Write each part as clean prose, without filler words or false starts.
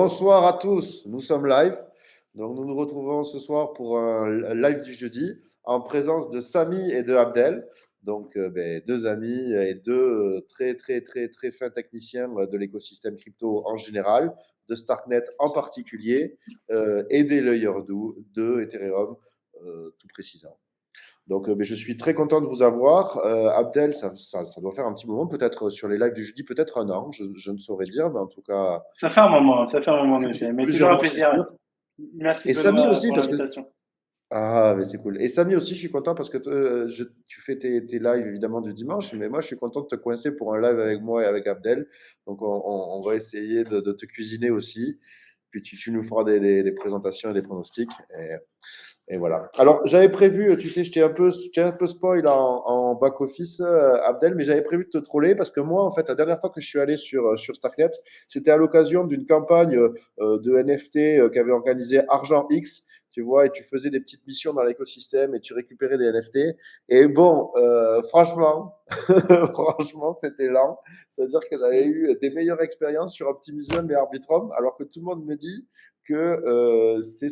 Bonsoir à tous, nous sommes live. Donc nous nous retrouvons ce soir pour un live du jeudi en présence de Samy et de Abdel. Donc deux amis et deux très fins techniciens de l'écosystème crypto en général, de Starknet en particulier et des Layer 2 de Ethereum tout précisément. Donc, je suis très content de vous avoir. Abdel, ça doit faire un petit moment, peut-être sur les lives du jeudi, peut-être un an, je ne saurais dire, mais en tout cas, Ça fait un moment en effet, mais toujours plusieurs un mois, c'est plaisir. sûr. Merci Et Samy Benoît aussi, pour parce que. l'invitation. Ah, mais c'est cool. Et Samy aussi, je suis content parce que tu fais tes lives évidemment du dimanche, mais moi, je suis content de te coincer pour un live avec moi et avec Abdel. Donc, on va essayer de te cuisiner aussi. Puis, tu nous feras des présentations et des pronostics. Et voilà. Alors, j'avais prévu, tu sais, je t'ai un peu spoil en back-office, Abdel, mais j'avais prévu de te troller parce que moi, en fait, la dernière fois que je suis allé sur Starknet, c'était à l'occasion d'une campagne de NFT qu'avait organisé Argent X, tu vois, et tu faisais des petites missions dans l'écosystème et tu récupérais des NFT. Et bon, franchement, franchement, c'était lent. C'est-à-dire que j'avais eu des meilleures expériences sur Optimism et Arbitrum, alors que tout le monde me dit que c'est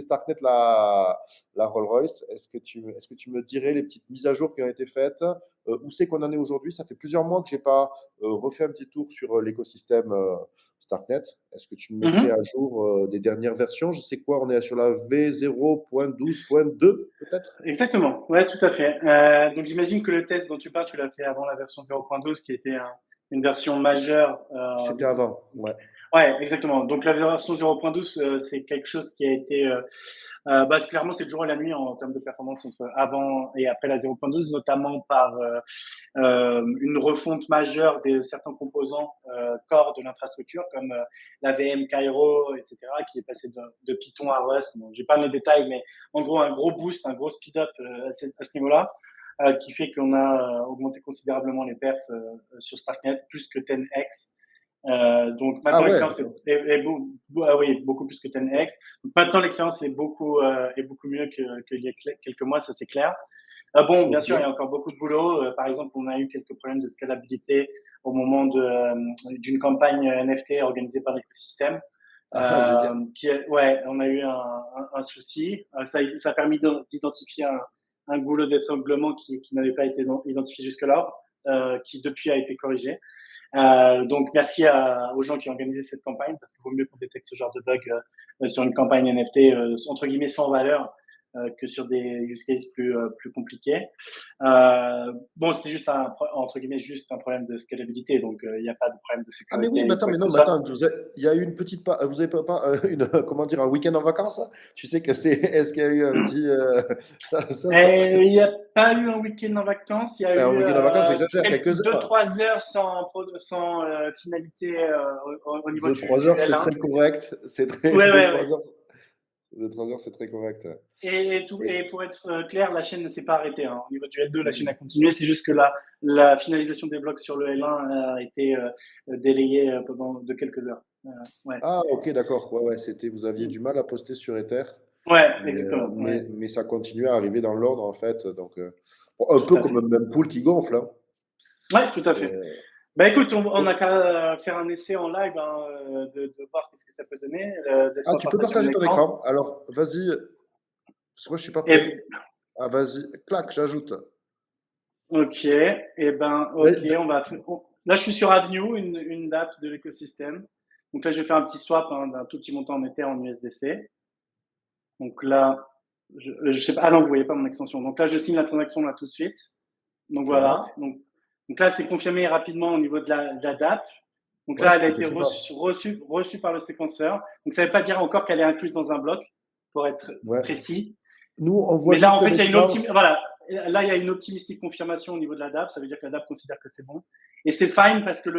Starknet la Rolls-Royce. Est-ce que tu me dirais les petites mises à jour qui ont été faites, où c'est qu'on en est aujourd'hui? Ça fait plusieurs mois que je n'ai pas refait un petit tour sur l'écosystème Starknet. Est-ce que tu me mettrais Mhm. à jour des dernières versions? Je sais quoi, on est sur la V0.12.2 peut-être? Exactement, ouais, tout à fait. Donc j'imagine que le test dont tu parles, tu l'as fait avant la version 0.12, qui était une version majeure. C'était avant, ouais. Ouais, exactement. Donc la version 0.12, c'est quelque chose qui a été, bah, clairement, c'est le jour et la nuit en termes de performance entre avant et après la 0.12, notamment par une refonte majeure de certains composants core de l'infrastructure, comme la VM Cairo, etc., qui est passé de Python à Rust. Bon, j'ai pas les détails, mais en gros, un gros boost, un gros speed-up à ce niveau-là, qui fait qu'on a augmenté considérablement les perfs sur Starknet, plus que 10x. Donc Ah maintenant ouais, l'expérience est ah oui, beaucoup plus que 10x. Donc maintenant l'expérience est beaucoup mieux qu'il y a quelques mois, ça c'est clair. Bon, bien ok. sûr, il y a encore beaucoup de boulot. Par exemple, on a eu quelques problèmes de scalabilité au moment d'une campagne NFT organisée par l'écosystème. Ah, génial. Ouais, on a eu un souci. Ça a permis d'identifier un goulot d'étranglement qui n'avait pas été identifié jusque-là, qui depuis a été corrigé. Donc merci aux gens qui ont organisé cette campagne parce qu'il vaut mieux qu'on détecte ce genre de bug sur une campagne NFT entre guillemets sans valeur que sur des use cases plus compliqués. Bon, c'était juste entre guillemets juste un problème de scalabilité, donc il n'y a pas de problème de Ah mais oui, sécurité ou quoi mais que ce non, mais soit. attends, il y a eu une petite, vous avez pas une, comment dire, un week-end en vacances, là. Tu sais que c'est, est-ce qu'il y a eu un petit, ça, Et il n'y a pas eu un week-end en vacances, il y a enfin, un eu week-end en vacances, j'exagère, quelques deux heures. trois heures sans finalité au niveau Deux, trois du heures, c'est L1. très correct. C'est très, Ouais, deux, ouais, trois ouais. heures, deux, trois heures, c'est très correct. Ouais. Et Et- pour être clair, la chaîne ne s'est pas arrêtée, hein. Au niveau du L2, la chaîne a continué. C'est juste que la finalisation des blocs sur le L1 a été délayée pendant de quelques heures. Ouais. Ah, ok, d'accord. Ouais, ouais, vous aviez du mal à poster sur Ether, Ouais, mais, exactement. Ouais, ça continue à arriver dans l'ordre, en fait. Donc, bon, un tout peu à comme fait. un même pool qui gonfle, hein. Ouais, tout à fait. Euh, Bah écoute, on a qu'à faire un essai en live hein, de voir qu'est-ce que ça peut donner. Ah, Laisse-moi tu peux partager mon partager ton écran. écran. Alors, vas-y, parce que moi, je suis pas prêt. Et Ah, vas-y, clac, j'ajoute. ok, et ben ok, Mais- là je suis sur Avenue, une date de l'écosystème. Donc là je vais faire un petit swap hein, d'un tout petit montant en Ether en USDC. Donc là, je sais pas. Ah non, vous voyez pas mon extension. Donc là, je signe la transaction là tout de suite. Donc Clac. voilà. Donc là, c'est confirmé rapidement au niveau de la date. Donc Ouais, là, elle c'est a plutôt été sympa. reçue par le séquenceur. Donc ça ne veut pas dire encore qu'elle est incluse dans un bloc, pour être Ouais. précis. Nous, on voit Mais là, juste en fait, il y a l'écran. voilà. Là, il y a une optimistique confirmation au niveau de la DApp. Ça veut dire que la DApp considère que c'est bon. Et c'est fine parce que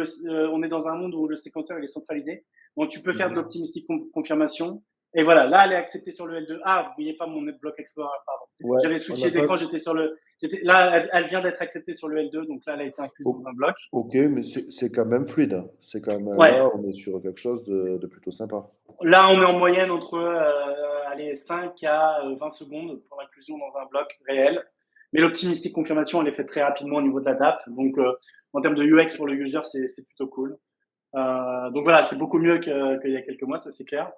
on est dans un monde où le séquenceur il est centralisé. Donc, tu peux faire de Mhm. l'optimistique confirmation. Et voilà, là, elle est acceptée sur le L2. Ah, vous voyez pas mon bloc Explorer, pardon. Ouais, J'avais on n'a switché pas. d'écran, là, elle vient d'être acceptée sur le L2. Donc là, elle a été incluse dans O- un bloc. Ok, mais c'est quand même fluide, hein. C'est quand même Ouais. là, on est sur quelque chose de plutôt sympa. Là, on est en moyenne entre allez, 5 à 20 secondes pour l'inclusion dans un bloc réel. Mais l'optimistique confirmation, elle est faite très rapidement au niveau de la DApp. Donc, en termes de UX pour le user, c'est plutôt cool. Donc voilà, c'est beaucoup mieux qu'il y a quelques mois, ça c'est clair.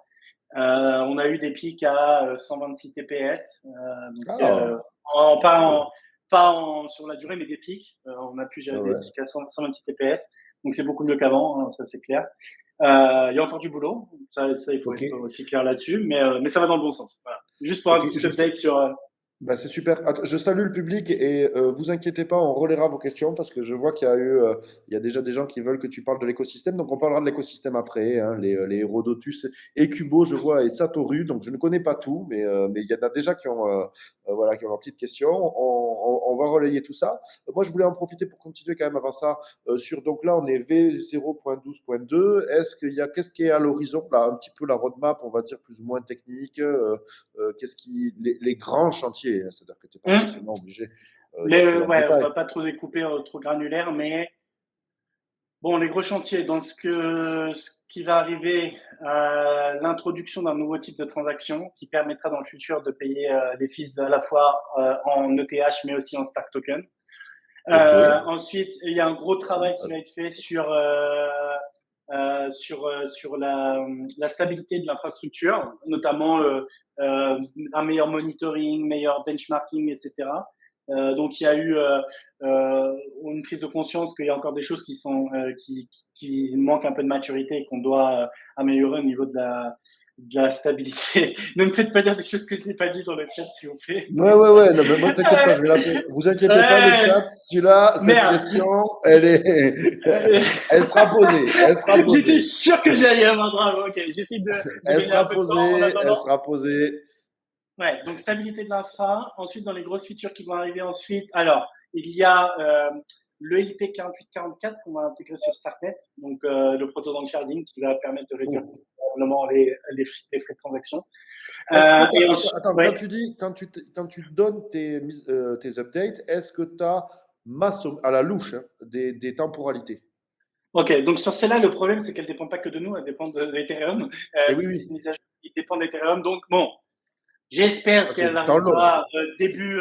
On a eu des pics à 126 TPS, donc Ah, cool. sur la durée, mais des pics. On a pu Ouais, gérer des ouais. pics à 126 TPS, donc c'est beaucoup mieux qu'avant, hein, ça c'est clair. Il y a encore du boulot, ça il faut Ok. être aussi clair là-dessus, mais ça va dans le bon sens. Voilà. Juste pour un Ok. petit update sur. Bah, c'est super. Je salue le public et vous inquiétez pas, on relaiera vos questions parce que je vois qu'il y a il y a déjà des gens qui veulent que tu parles de l'écosystème. Donc on parlera de l'écosystème après, hein, les Hérodotus et Kubo, je vois, et Satoru. Donc je ne connais pas tout, mais il y en a déjà qui ont, voilà, qui ont leurs petites questions. On va relayer tout ça. Moi, je voulais en profiter pour continuer quand même avant ça sur. Donc là, on est V0.12.2. Qu'est-ce qui est à l'horizon là, un petit peu la roadmap, on va dire plus ou moins technique. Les grands chantiers, hein, c'est-à-dire que tu n'es pas Hum, forcément obligé d'entrer dans le ouais, on détail. va pas trop découper trop granulaire, mais bon, les gros chantiers, dans ce qui va arriver, l'introduction d'un nouveau type de transaction qui permettra dans le futur de payer les fees à la fois en ETH mais aussi en stack token. Ok. Ensuite, il y a un gros travail qui va être fait sur la stabilité de l'infrastructure, notamment un meilleur monitoring, meilleur benchmarking, etc. Donc il y a eu une prise de conscience qu'il y a encore des choses qui manquent un peu de maturité et qu'on doit améliorer au niveau de la stabilité. Ne me faites pas dire des choses que je n'ai pas dit dans le chat, s'il vous plaît. Ouais, ouais, ouais. Non, mais moi, t'inquiète pas, je vais l'appeler. Vous inquiétez pas, le Ouais, chat, celui-là, cette merde. question, elle est, elle sera posée. Elle sera J'étais posée. sûr que j'allais avoir drame. Ok, j'essaie de Elle gagner un sera peu de temps en posée. Elle attendant. sera posée. Ouais, donc stabilité de l'infra. Ensuite, dans les grosses features qui vont arriver ensuite, alors, il y a le IP 4844 qu'on va intégrer sur Starknet, donc le proto sharding qui va permettre de réduire Oh. considérablement les frais de transaction. Est-ce que Et attends, ensuite, attends, ouais. quand tu donnes tes updates, est-ce que tu as à la louche hein, des temporalités? Ok, donc sur celle-là, le problème, c'est qu'elle dépend pas que de nous, elle dépend de l'Ethereum, Et parce oui, que c'est oui. une mise à jour qui dépend d'Ethereum. Donc bon, j'espère Ah, c'est qu'elle du temps long. arrivera début,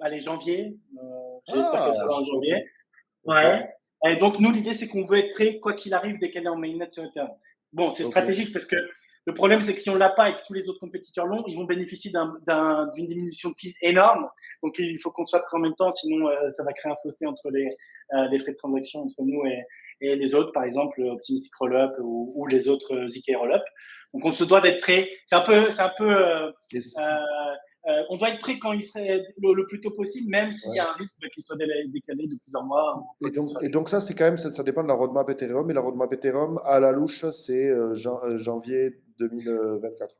allez, janvier. J'espère qu'elle Ah, sera en ok. janvier. Ok. Ouais. Et donc, nous, l'idée, c'est qu'on veut être prêt, quoi qu'il arrive, dès qu'elle est en mainnet sur Ethereum. Bon, c'est Ok. stratégique parce que le problème, c'est que si on l'a pas et que tous les autres compétiteurs l'ont, ils vont bénéficier d'une diminution de fees énorme. Donc, il faut qu'on soit prêt en même temps, sinon, ça va créer un fossé entre les frais de transaction entre nous et les autres, par exemple, Optimistic Rollup ou les autres ZK Rollup. Donc, on se doit d'être prêt. Et c- Euh, on doit être prêt quand il serait le plus tôt possible, même s'il y ouais. a un risque qu'il soit décalé de plusieurs mois ou quoi que ce soit. Et donc ça, c'est quand même, ça dépend de la roadmap Ethereum. Et la roadmap Ethereum, à la louche, c'est janvier 2024.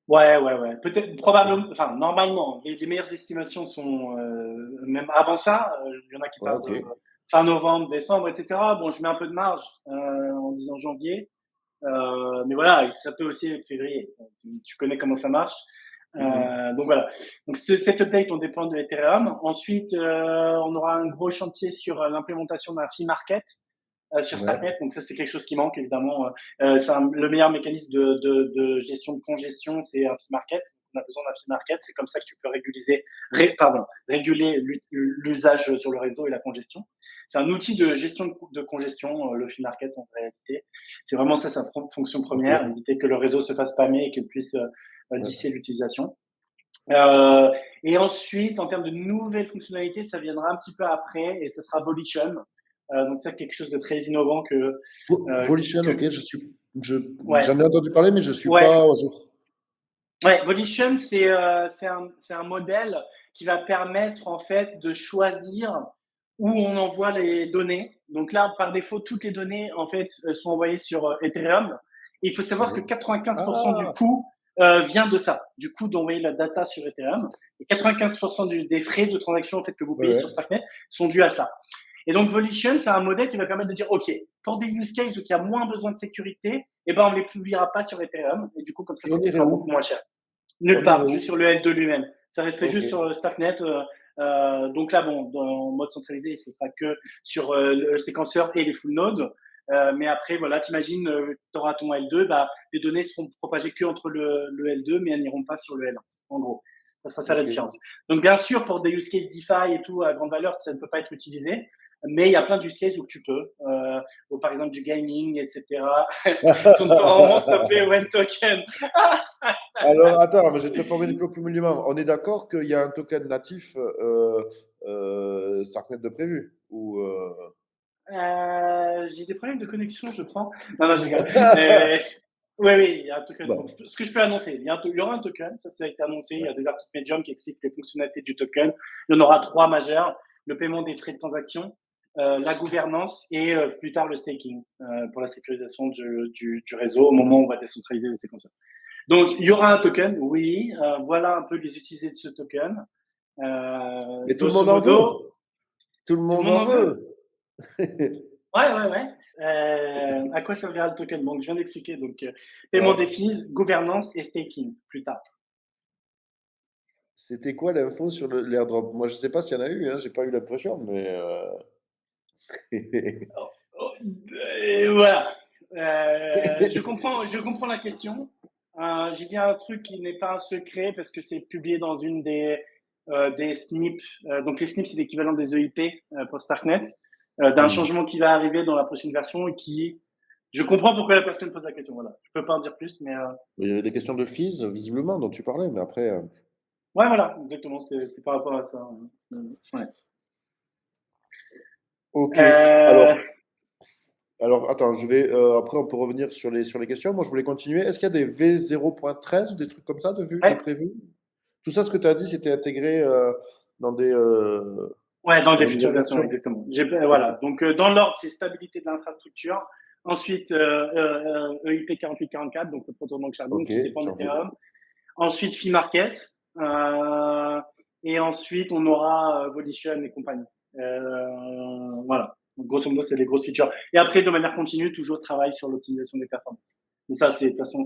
Ouais. Peut-être, probablement, enfin, normalement, les meilleures estimations sont même avant ça. Il y en a qui Ouais, parlent ok. de fin novembre, décembre, etc. Bon, je mets un peu de marge en disant janvier. Mais voilà, ça peut aussi être février. Tu connais comment ça marche. Mhm. Donc voilà. Donc cet update, on dépend de Ethereum. Ensuite, on aura un gros chantier sur l'implémentation d'un fee market sur Ouais. Starknet. Donc ça, c'est quelque chose qui manque évidemment. Le meilleur mécanisme de gestion de congestion, c'est un fee market. On a besoin d'un fee market. C'est comme ça que tu peux réguler l'usage sur le réseau et la congestion. C'est un outil de gestion de congestion, le fee market en réalité. C'est vraiment ça sa fonction Ok. première, éviter que le réseau se fasse spammer et qu'il puisse Ouais. lisser l'utilisation. Euh, et ensuite, en termes de nouvelles fonctionnalités, ça viendra un petit peu après et ce sera Volition. Donc ça, quelque chose de très innovant euh, Volition, que ok. ouais, J'en ai entendu parler, mais je suis ouais, pas au jour. ouais. Volition, c'est un modèle qui va permettre en fait de choisir où on envoie les données. Donc là, par défaut, toutes les données en fait sont envoyées sur Ethereum. Et il faut savoir que Ouais. 95% du Ah, coût vient de ça, du coût d'envoyer la data sur Ethereum. Et 95% des frais de transaction en fait que vous ouais, payez ouais. sur Starknet sont dus à ça. Et donc Volition, c'est un modèle qui va permettre de dire, OK, pour des use cases où il y a moins besoin de sécurité, eh ben, on ne les publiera pas sur Ethereum. Et du coup, comme Et on ça irait coûtera beaucoup où? moins cher. Nulle On irait part, juste où? sur le L2 lui-même. Ça resterait Ok. juste sur Starknet. Donc là, bon, dans mode centralisé, ce sera que sur le séquenceur et les full nodes. Mais après, voilà, t'imagines, tu auras ton L2, bah, les données seront propagées que entre le L2, mais elles n'iront pas sur le L1, en gros. Ça sera ça la Ok. différence. Donc bien sûr, pour des use cases DeFi et tout à grande valeur, ça ne peut pas être utilisé. Mais il y a plein d'use cases où tu peux, ou par exemple du gaming, etc. Ton environnement s'appelait When Token. Alors, attends, mais je vais te former un peu plus monument. On est d'accord qu'il y a un token natif Starknet de prévu ou J'ai des problèmes de connexion, je prends. Non, non, je rigole. Oui, oui, il y a un token. Donc, bon, ce que je peux annoncer, il y aura un token, ça a été annoncé. Il y ouais. a des articles Medium qui expliquent les fonctionnalités du token. Il y en aura trois majeurs, le paiement des frais de transaction, la gouvernance et plus tard le staking pour la sécurisation du réseau au moment où on va décentraliser les séquenceurs. Donc, il y aura un token, oui. Voilà un peu les utilisés de ce token. Mais tout le Grosso monde en veut. modo, Tout le tout le monde monde en en veut. veut. Ouais, ouais, ouais. À quoi servira le token? Donc, je viens d'expliquer. Donc, paiement Ouais. des fees, gouvernance et staking plus tard. C'était quoi l'info sur l'airdrop? Moi, je sais pas s'il y en a eu, hein, j'ai pas eu l'impression, mais Oh, oh, et voilà. Je comprends la question. J'ai dit un truc qui n'est pas un secret parce que c'est publié dans une des SNIP. Donc, les SNIP, c'est l'équivalent des EIP pour Starknet, d'un Hmm. changement qui va arriver dans la prochaine version et qui. Je comprends pourquoi la personne pose la question. Voilà. Je peux pas en dire plus, mais Il y avait des questions de fees, visiblement, dont tu parlais, mais après. ouais, voilà, exactement. C'est par rapport à ça. Ouais. Ok. Euh, Alors, attends, après, on peut revenir sur les questions. Moi, je voulais continuer. Est-ce qu'il y a des V0.13 ou des trucs comme ça de ouais, prévus? Tout ça, ce que tu as dit, c'était intégré dans ouais, dans dans les les nouvelles futures versions, versions? exactement. Ok. Voilà. Donc, dans l'ordre, c'est stabilité de l'infrastructure. Ensuite, EIP 4844, donc le protocole sharding Ok, qui dépend j'en doute. d'Ethereum. Ensuite, fee market. Et ensuite, on aura Volition et compagnie. Voilà. Donc, grosso modo, c'est les grosses features. Et après, de manière continue, toujours travail sur l'optimisation des performances. Mais ça, de toute façon,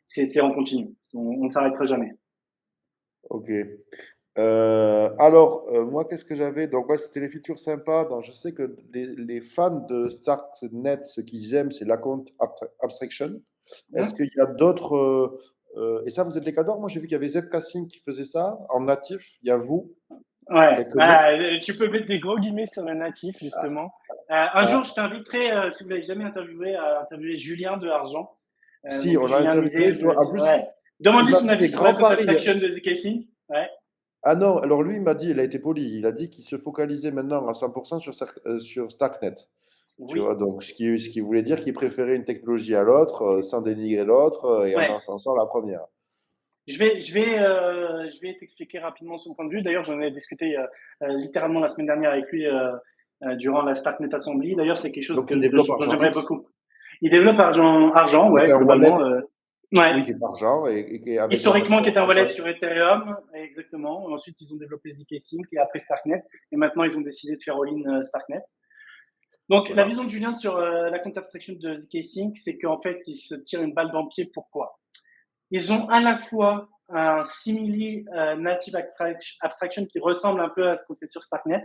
c'est en continu. On ne s'arrêtera jamais. Ok. Alors, moi, qu'est-ce que j'avais? Donc, ouais, c'était les features sympas. Donc, je sais que les fans de Starknet, ce qu'ils aiment, c'est l'account abstraction. Est-ce Hein. qu'il y a d'autres. Et ça, vous êtes les cadors? Moi, j'ai vu qu'il y avait ZK Sync qui faisait ça en natif. Il y a vous, Ouais, quelques mots. tu peux mettre des gros guillemets sur le natif, justement. Un jour, Ah, je t'inviterai, si vous l'avez jamais interviewé, à interviewer Julien de Argent. si, Donc, on l'a Julien interviewé. Misé, Je dois. En plus, ouais. il Demande-lui m'a son fait avis des sur la grands code paris. abstraction de ZK Sync. Ouais. Ah non, alors lui, il m'a dit, il a été poli. Il a dit qu'il se focalisait maintenant à 100% sur Starknet. Tu vois, Oui. donc ce qui voulait dire qu'il préférait une technologie à l'autre, sans dénigrer l'autre, et en Ouais. encensant la première. Je vais t'expliquer rapidement son point de vue. D'ailleurs, j'en ai discuté littéralement la semaine dernière avec lui durant la Starknet Assembly. D'ailleurs, c'est quelque chose Donc il développe dont Argent j'aimerais X, beaucoup. Il développe Argent, qui est ouais, un wallet, globalement. Ouais. oui, qui est Argent, et qui est avec la Historiquement, version qui était un wallet Argent. sur Ethereum, exactement. Ensuite, ils ont développé zk-Sync et après Starknet. Et maintenant, ils ont décidé de faire all-in Starknet. Donc, la Voilà. vision de Julien sur la compte abstraction de zk-Sync, c'est qu'en fait, ils se tirent une balle dans le pied. Pourquoi? Ils ont à la fois un simili native abstraction qui ressemble un peu à ce qu'on fait sur Starknet.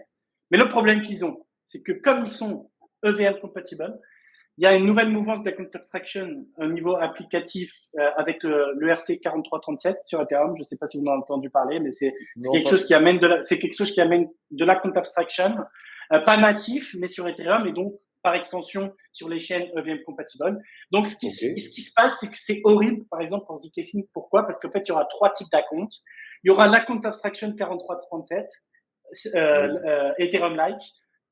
Mais le problème qu'ils ont, c'est que comme ils sont EVM compatibles, il y a une nouvelle mouvance de la Content Abstraction au niveau applicatif avec le RC 4337 sur Ethereum. Je ne sais pas si vous en avez entendu parler, mais c'est Non, quelque pas. chose qui amène de la Content Abstraction, pas natif, mais sur Ethereum et donc par extension sur les chaînes EVM compatibles. Donc ce Ok. qui se passe, c'est que c'est horrible, par exemple pour zk-Sync. Pourquoi? Parce qu'en fait, il y aura trois types d'accounts. Il y aura la Content Abstraction 4337, Oui. Ethereum-like,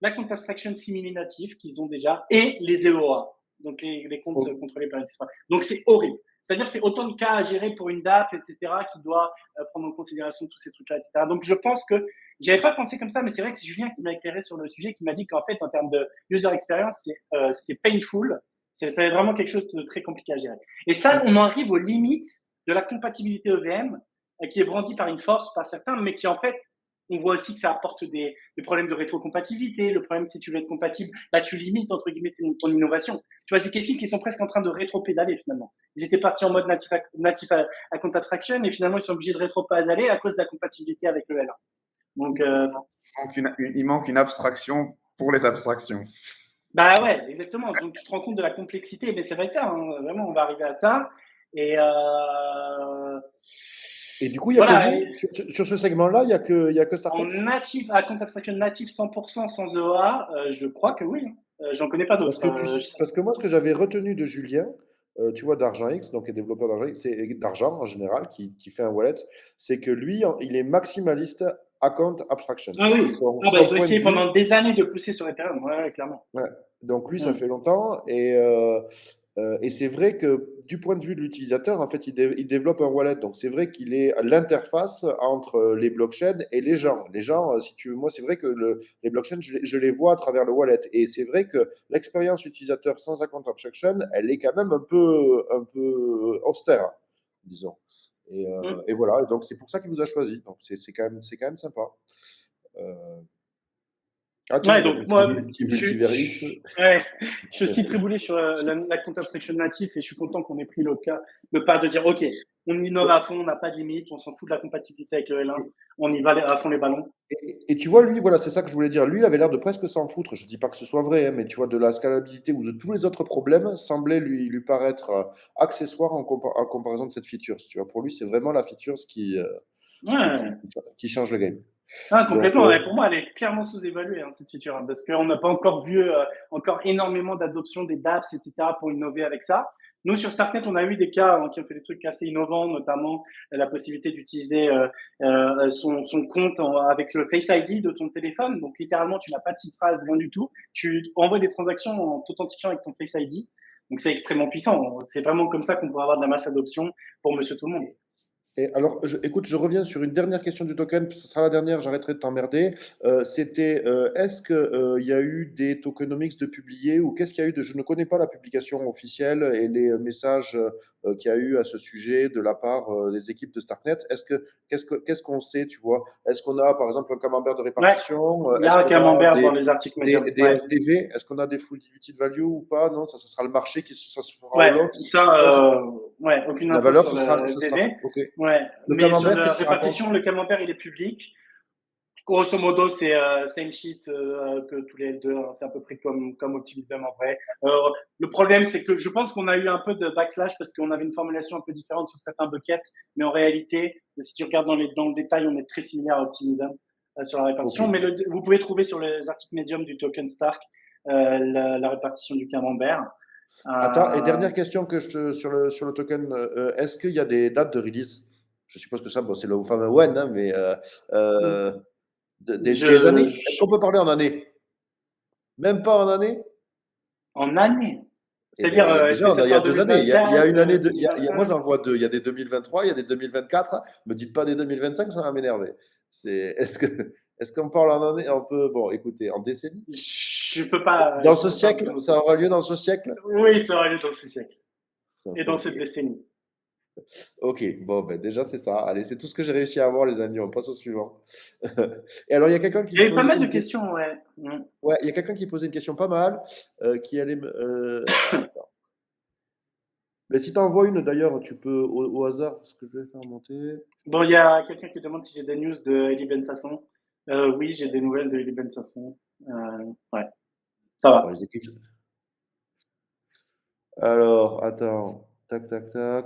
la compte abstraction simili-native qu'ils ont déjà et les EOA, donc les comptes O- contrôlés par une système. Donc c'est horrible. C'est-à-dire c'est autant de cas à gérer pour une DApp, etc., qui doit prendre en considération tous ces trucs-là, etc. Donc je pense que j'avais pas pensé comme ça, mais c'est vrai que c'est Julien qui m'a éclairé sur le sujet, qui m'a dit qu'en fait en termes de user experience, c'est painful, c'est vraiment quelque chose de très compliqué à gérer. Et ça, on en arrive aux limites de la compatibilité EVM qui est brandie par une force, par certains, mais qui en fait on voit aussi que ça apporte des problèmes de rétrocompatibilité. Le problème, si tu veux être compatible, là, tu limites, entre guillemets, ton innovation. Tu vois, c'est questions qui sont presque en train de rétro-pédaler, finalement. Ils étaient partis en mode natif à compte abstraction, et finalement, ils sont obligés de rétro-pédaler à cause de la compatibilité avec le L1. Donc, Il manque une abstraction pour les abstractions. bah ouais, exactement. Donc, tu te rends compte de la complexité, mais ça va être ça, hein. Vraiment, on va arriver à ça. Et Et du coup, il n'y a que Voilà, vous sur ce segment-là, il y a que en StarTech? natif, à compte abstraction natif 100% sans EA, je crois que oui. J'en connais pas d'autres. Parce que moi, ce que j'avais retenu de Julien, tu vois, d'Argent X, donc qui est développeur d'Argent X, et d'Argent en général, qui fait un wallet, c'est que lui, il est maximaliste account abstraction. Ah C'est oui. Ah bah, son ils ont point de essayé vue. pendant des années de pousser sur Ethereum, ouais, clairement. Ouais. Donc lui, ça Mm. fait longtemps. Et c'est vrai que du point de vue de l'utilisateur, en fait, il développe un wallet. Donc c'est vrai qu'il est à l'interface entre les blockchains et les gens. Les gens, si tu veux, moi, c'est vrai que les blockchains, je les vois à travers le wallet. Et c'est vrai que l'expérience utilisateur sans account abstraction, elle est quand même un peu austère, disons. Mm. Et voilà. Et donc c'est pour ça qu'il vous a choisi. Donc c'est quand même sympa. Euh, ah tiens, Ouais, il y a donc moi, Petit Multivers X. ouais, je suis triboulé sur la compte abstraction natif et je suis content qu'on ait pris le cas de pas de dire, OK, on innove à fond, on n'a pas de limite, on s'en fout de la compatibilité avec le L1, on y va à fond les ballons. Et tu vois, lui, voilà, c'est ça que je voulais dire. Lui, il avait l'air de presque s'en foutre. Je dis pas que ce soit vrai, hein, mais tu vois, de la scalabilité ou de tous les autres problèmes semblait lui paraître accessoire en comparaison de cette feature. Tu vois, pour lui, c'est vraiment la feature qui, qui, Ouais. qui change le game. Ah, Donc, complètement. Ouais. Pour moi, elle est clairement sous-évaluée, hein, cette feature, hein, parce qu'on n'a pas encore vu encore énormément d'adoption des dApps, etc., pour innover avec ça. Nous, sur Starknet, on a eu des cas qui ont fait des trucs assez innovants, notamment la possibilité d'utiliser son compte avec le Face ID de ton téléphone. Donc, littéralement, tu n'as pas de seed phrase, rien du tout. Tu envoies des transactions en t'authentifiant avec ton Face ID. Donc, c'est extrêmement puissant. C'est vraiment comme ça qu'on pourrait avoir de la masse d'adoption pour monsieur tout le monde. et alors, écoute, je reviens sur une dernière question du token, ce sera la dernière, j'arrêterai de t'emmerder. C'était, est-ce qu'il y a eu des tokenomics de publiés ou qu'est-ce qu'il y a eu de... Je ne connais pas la publication officielle et les messages qu'il y a eu à ce sujet de la part des équipes de Starknet. Qu'est-ce qu'on sait, tu vois? Est-ce qu'on a, par exemple, un camembert de Ouais, répartition? il y a Est-ce un qu'on a camembert dans les articles médiums. des Ouais. SDV? Est-ce qu'on a des full utility value ou pas? Non, ça sera le marché ça se fera au Ouais, lot. ça, C'est quoi? ouais, aucune La info valeur, sur le ce sera... SDV. OK. Ouais, Le mais sur camembert, la qu'est-ce qu'il raconte? répartition, le camembert, il est public. Grosso modo, c'est same sheet que tous les L2. Hein, c'est à peu près comme Optimism en vrai. Le problème, c'est que je pense qu'on a eu un peu de backslash parce qu'on avait une formulation un peu différente sur certains buckets, mais en réalité, si tu regardes dans le détail, on est très similaire à Optimism sur la OK. répartition. Mais vous pouvez trouver sur les articles médiums du token Stark la répartition du camembert. Attends, et Euh, dernière question sur le token, est-ce qu'il y a des dates de release? Je suppose que ça, bon, c'est le fameux when, hein, mais euh, des je, années? Est-ce qu'on peut parler en années? Même pas en années? En année. Eh C'est-à-dire, bien, est-ce déjà, que ça il y a sort 2 années. Il y a 2024, une année, moi 2025? j'en vois deux. Il y a des 2023, il y a des 2024. Me dites pas des 2025, ça va m'énerver. Est-ce qu'on parle en année? On peut, bon, écoutez, en décennie? Je peux pas, Dans je ce peux pas me siècle? Ça prononcer. aura lieu dans ce siècle? Oui, ça aura lieu dans ce siècle et dans Ok. cette décennie. Ok, bon, ben déjà c'est ça. Allez, c'est tout ce que j'ai réussi à avoir, les amis. On passe au suivant. Et alors, il y a quelqu'un qui Il y a eu pas posait mal de une question. questions, ouais. Mm. Ouais, il y a quelqu'un qui posait une question pas mal, qui allait me. Attends. Mais si tu envoies une, d'ailleurs, tu peux au hasard, ce que je vais faire monter. Bon, il y a quelqu'un qui demande si j'ai des news de Eli Ben Sasson. Oui, j'ai des nouvelles de Eli Ben Sasson. Ouais, ça Bon, va. les équipes. Alors, attends. Tac, tac, tac.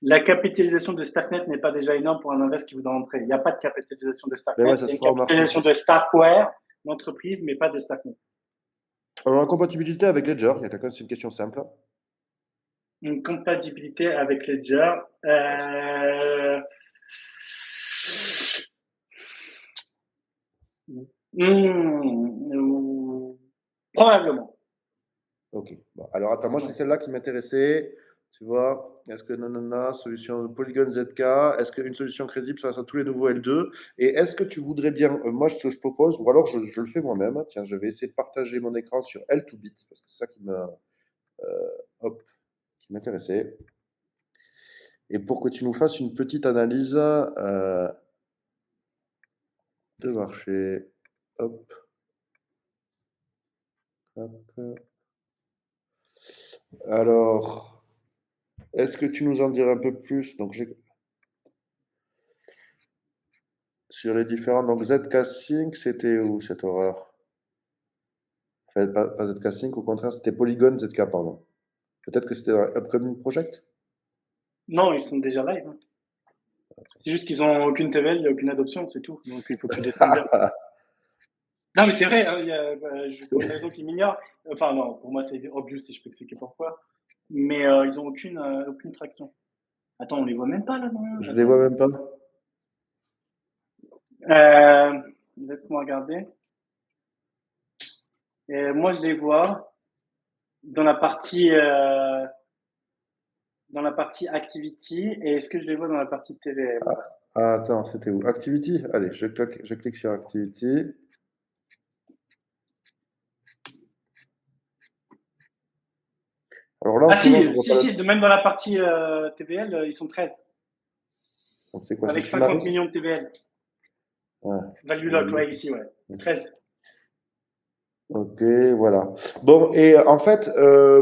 La capitalisation de Starknet n'est pas déjà énorme pour un invest qui voudrait entrer. Il n'y a pas de capitalisation de Ben Starknet, ouais, il ça y a se une fera au marché. capitalisation de Starkware, l'entreprise, mais pas de Starknet. Alors, la compatibilité avec Ledger, il y a quelqu'un, c'est une question simple. Une compatibilité avec Ledger. Probablement. Ok. Bon, alors, attends, moi, c'est Ouais. celle-là qui m'intéressait. Tu vois, est-ce que nanana, solution Polygon ZK, est-ce qu'une solution crédible face à tous les nouveaux L2? Et est-ce que tu voudrais bien, moi, ce que je propose, ou alors je le fais moi-même, tiens, je vais essayer de partager mon écran sur L2Bit, parce que c'est ça hop, qui m'intéressait. Et pour que tu nous fasses une petite analyse de marché. Hop, hop. Alors, est-ce que tu nous en dirais un peu plus? Donc, sur les différents. Donc, ZK Sync, c'était où cette horreur? Enfin, pas ZK Sync, au contraire, c'était Polygon ZK, pardon. Peut-être que c'était dans Upcoming Project? Non, ils sont déjà live, hein. C'est juste qu'ils ont aucune TVL, il n'y a aucune adoption, c'est tout. Donc il faut que tu descendes bien. Non, mais c'est vrai, hein, pour une raison qu'ils m'ignorent. Enfin, non, pour moi, c'est obvious si je peux expliquer pourquoi. Mais ils ont aucune traction. Attends, on les voit même pas là, non? Je les vois même pas. Laisse-moi regarder. Et moi, je les vois dans la partie activity. Et est-ce que je les vois dans la partie TVL? Ah, attends, c'était où? Activity? Allez, je clique sur Activity. Alors là, en Ah ce moment, je si, vois si, pas si, même dans la partie TVL, ils sont 13. Donc, c'est quoi? C'est Avec 50 Sumaris? millions de TVL. Ouais. Value lock, ouais, ici, ouais. 13. Ok, voilà. Bon, et en fait,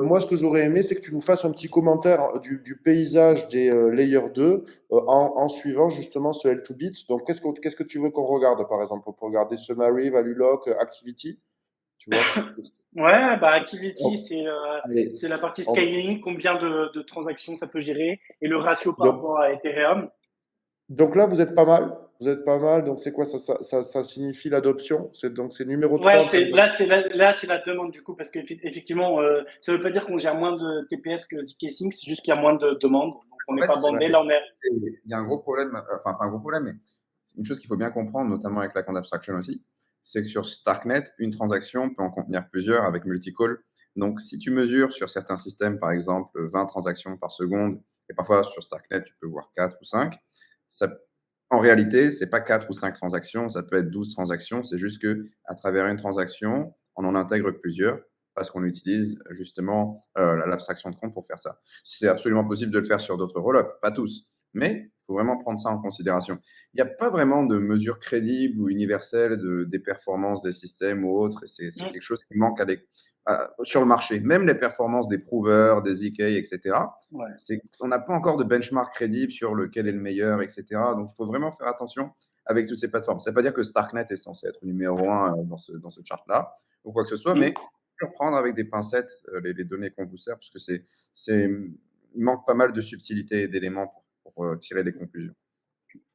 moi, ce que j'aurais aimé, c'est que tu nous fasses un petit commentaire du paysage des Layer 2 en suivant justement ce L2Bit. Donc, qu'est-ce que tu veux qu'on regarde, par exemple? On peut regarder Summary, Value Lock, Activity, tu vois? Ouais, bah Activity, Oh, allez. c'est la partie On- scaling, combien de transactions ça peut gérer, et le ratio par Donc, rapport à Ethereum. donc là, vous êtes pas mal. Vous êtes pas mal. Donc, c'est quoi ça signifie l'adoption? Donc, c'est numéro 3 Ouais, en termes de. là, c'est la demande du coup, parce qu'effectivement, ça veut pas dire qu'on gère moins de TPS que zk Sync, c'est juste qu'il y a moins de demandes. Donc on En n'est fait, pas bandé, là on est. il y a un gros problème, enfin pas un gros problème, mais c'est une chose qu'il faut bien comprendre, notamment avec la compte abstraction aussi, c'est que sur Starknet, une transaction peut en contenir plusieurs avec multicall. Donc si tu mesures sur certains systèmes, par exemple 20 transactions par seconde, et parfois sur Starknet, tu peux voir 4 ou 5, ça, en réalité, c'est pas 4 ou 5 transactions, ça peut être 12 transactions, c'est juste que à travers une transaction, on en intègre plusieurs parce qu'on utilise justement l'abstraction de compte pour faire ça. C'est absolument possible de le faire sur d'autres rollups, pas tous, mais il faut vraiment prendre ça en considération. Il n'y a pas vraiment de mesure crédible ou universelle des performances des systèmes ou autres, et c'est quelque chose qui manque sur le marché. Même les performances des provers, des ZK, etc., Ouais. on n'a pas encore de benchmark crédible sur lequel est le meilleur, etc. Donc il faut vraiment faire attention avec toutes ces plateformes. Ça ne veut pas dire que Starknet est censé être numéro 1 dans ce chart-là ou quoi que ce soit, mais prendre avec des pincettes les données qu'on vous sert, parce que il manque pas mal de subtilité et d'éléments pour tirer des conclusions.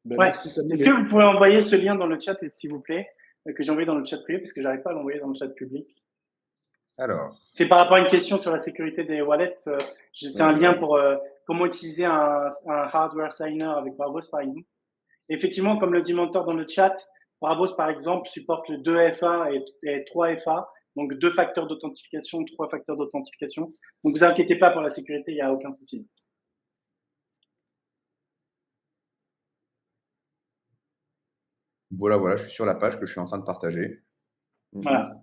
Ben, Ouais. merci, Samy. Est-ce que vous pouvez envoyer ce lien dans le chat, s'il vous plaît, que j'ai envoyé dans le chat privé, parce que j'arrive pas à l'envoyer dans le chat public. Alors, C'est par rapport à une question sur la sécurité des wallets. C'est un lien pour comment utiliser un hardware signer avec Bravos, par exemple. Effectivement, comme le dit Mentor dans le chat, Bravos, par exemple, supporte le 2FA et 3FA, donc 2 facteurs d'authentification, 3 facteurs d'authentification. Donc, vous inquiétez pas pour la sécurité, il n'y a aucun souci. voilà, je suis sur la page que je suis en train de partager. Voilà.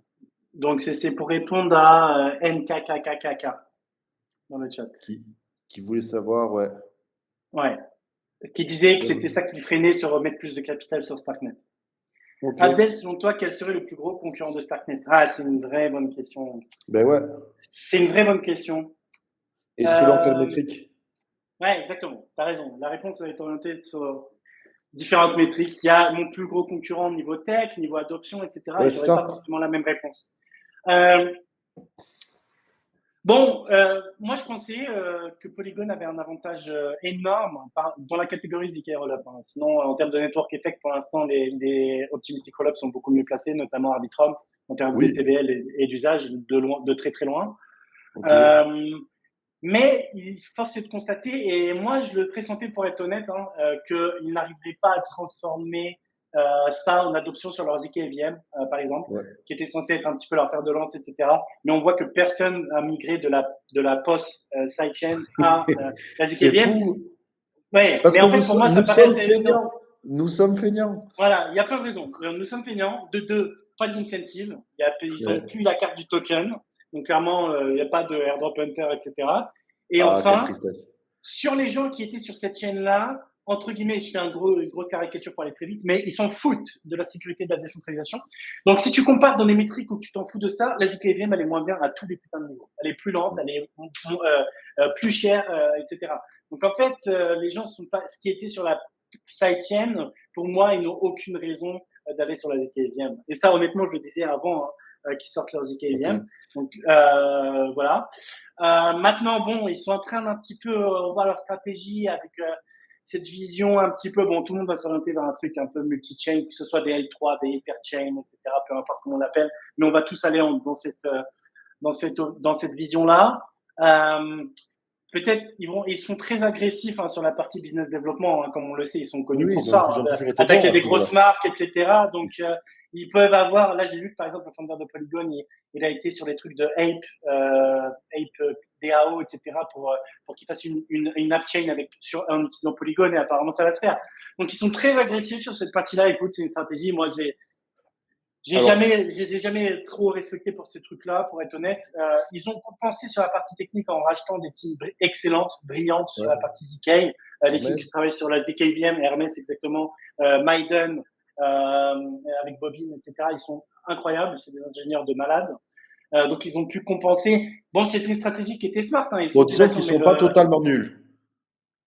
Donc, c'est pour répondre à NKKKKK dans le chat. Qui voulait savoir, ouais. Ouais. Qui disait que c'était ça qui freinait sur mettre plus de capital sur Starknet. Ok. Abdel, selon toi, quel serait le plus gros concurrent de Starknet? Ah, c'est une vraie bonne question. Ben ouais. C'est une vraie bonne question. Et selon quelle métrique? Ouais, exactement. Tu as raison. La réponse va être orientée sur différentes métriques. Il y a mon plus gros concurrent niveau tech, niveau adoption, etc. Ouais, Et c'est j'aurais ça. pas forcément la même réponse. Bon, moi je pensais que Polygon avait un avantage énorme dans la catégorie ZK Rollup. Hein. Sinon, en termes de network effect, pour l'instant, les Optimistic Rollup sont beaucoup mieux placés, notamment Arbitrum, en termes de Oui. TVL et d'usage, de très très loin. Ok. Mais force est de constater, et moi je le pressentais pour être honnête, hein, qu'ils n'arriveraient pas à transformer ça en adoption sur leur ZK VM, par exemple, Ouais. qui était censé être un petit peu leur fer de lance, etc. Mais on voit que personne n'a migré de la POS sidechain à la ZK C'est VM. fou. Ouais, Parce mais que en fait pour moi ça nous paraît sommes assez évident. feignants. Nous sommes feignants. Voilà, il y a plein de raisons. Nous sommes feignants. De deux, pas d'incentive. Ils Ouais. ont plus la carte du token. Donc clairement, il n'y a pas de airdrop hunter, etc. Et Ah, quelle enfin, tristesse. sur les gens qui étaient sur cette chaîne-là, entre guillemets, je fais une grosse caricature pour aller très vite, mais ils s'en foutent de la sécurité de la décentralisation. Donc, si tu compares dans les métriques où tu t'en fous de ça, la ZKVM, elle est moins bien à tous les putains de niveaux. Elle est plus lente, elle est plus chère, etc. Donc, en fait, les gens sont pas, ce qui était sur la sidechain, pour moi, ils n'ont aucune raison d'aller sur la ZKVM. Et ça, honnêtement, je le disais avant, hein, qui sortent leurs EKVM. Donc voilà. Maintenant, bon, ils sont en train d'un petit peu revoir leur stratégie avec cette vision un petit peu, bon, tout le monde va s'orienter vers un truc un peu multi-chain, que ce soit des L3, des hyperchains, etc., peu importe comment on l'appelle, mais on va tous aller dans cette vision-là. Peut-être ils sont très agressifs sur la partie business développement, comme on le sait, ils sont connus pour ça, attaquer des grosses marques, etc. Donc ils peuvent avoir. Là, j'ai vu que par exemple le founder de Polygon, il a été sur les trucs de Ape DAO, etc. pour qu'il fasse une app chain en utilisant Polygon, et apparemment ça va se faire. Donc ils sont très agressifs sur cette partie-là. Écoute, c'est une stratégie. Moi, je les ai jamais trop respectés pour ces trucs-là, pour être honnête. Ils ont compensé sur la partie technique en rachetant des teams excellentes, brillantes sur la partie ZK. Les teams qui travaillent sur la ZKVM, Hermès exactement, Maiden, avec Bobine, etc. Ils sont incroyables, c'est des ingénieurs de malades. Donc ils ont pu compenser. Bon, c'était une stratégie qui était smart. Ils sont pas totalement nuls.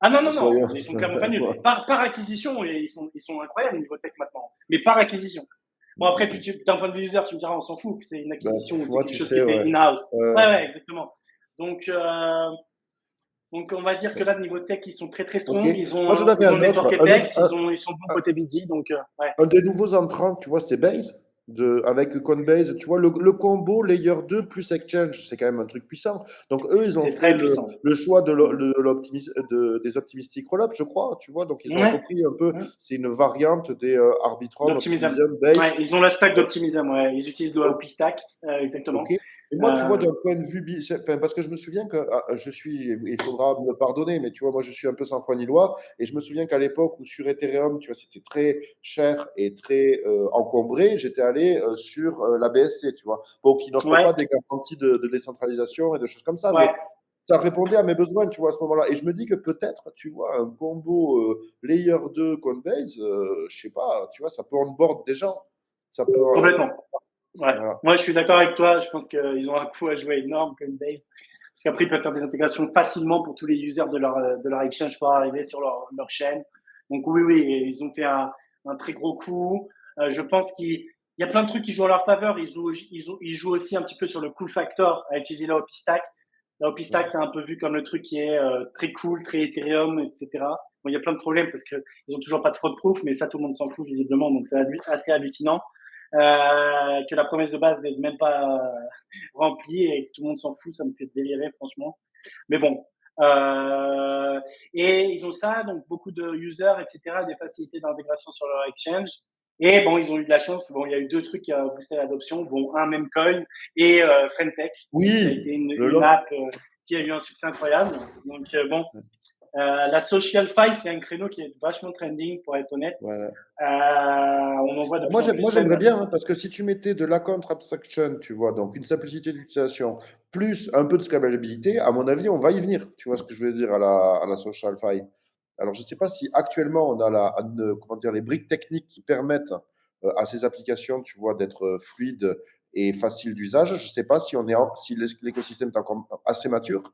Ah non, ils sont clairement pas nuls. Par acquisition, ils sont incroyables au niveau tech maintenant. Mais par acquisition. Bon, après, puis d'un point de vue user, tu me diras, on s'en fout, que c'est une acquisition, c'est quelque chose qui était in-house. Ouais, exactement. Donc, on va dire que là, niveau tech, ils sont très, très strong. Ils ont Network Effects, ils sont bon côté BD. Donc, ouais. Un des nouveaux entrants, tu vois, c'est Base. Avec Coinbase, tu vois, le combo Layer 2 plus Exchange, c'est quand même un truc puissant. Donc, eux, ils ont fait le choix des optimistic roll-up, je crois, tu vois. Donc, ils ont repris un peu, c'est une variante des Arbitrum, Optimism, Base. Ouais, ils ont la stack d'Optimism, ils utilisent le OP-Stack, exactement. Okay. Et moi, tu vois, d'un point de vue, parce que je me souviens que il faudra me pardonner, mais tu vois, moi, je suis un peu sans foi ni loi, et je me souviens qu'à l'époque où sur Ethereum, tu vois, c'était très cher et très encombré, j'étais allé sur la BSC, tu vois, donc qui n'offre pas des garanties de décentralisation et de choses comme ça, mais ça répondait à mes besoins, tu vois, à ce moment-là. Et je me dis que peut-être, tu vois, un combo Layer 2 Coinbase, je sais pas, tu vois, ça peut onboard des gens. Ça peut, complètement. Ouais. Voilà. Moi, je suis d'accord avec toi. Je pense qu'ils ont un coup à jouer énorme, Coinbase. Parce qu'après, ils peuvent faire des intégrations facilement pour tous les users de leur exchange pour arriver sur leur chaîne. Donc, oui, ils ont fait un très gros coup. Je pense qu'il y a plein de trucs qui jouent en leur faveur. Ils jouent aussi un petit peu sur le cool factor à utiliser la OP Stack. La OP Stack, c'est un peu vu comme le truc qui est très cool, très Ethereum, etc. Bon, il y a plein de problèmes parce qu'ils ont toujours pas de fraud proof, mais ça, tout le monde s'en fout visiblement. Donc, c'est assez hallucinant. Que la promesse de base n'est même pas remplie et que tout le monde s'en fout, ça me fait délirer franchement. Mais bon, et ils ont ça, donc beaucoup de users, etc., des facilités d'intégration sur leur exchange. Et bon, ils ont eu de la chance. Bon, il y a eu deux trucs qui ont boosté l'adoption. Bon, un Memcoin et Friendtech, qui a été une app qui a eu un succès incroyable. Donc bon. La SocialFi, c'est un créneau qui est vachement trending, pour être honnête. Ouais. On en voit de plus en plus. Moi, j'aimerais bien, parce que si tu mettais de l'account abstraction, tu vois, donc une simplicité d'utilisation, plus un peu de scalabilité, à mon avis, on va y venir. Tu vois ce que je veux dire à la SocialFi. Alors, je ne sais pas si actuellement, on a les briques techniques qui permettent à ces applications, tu vois, d'être fluides et faciles d'usage. Je ne sais pas si l'écosystème est encore assez mature.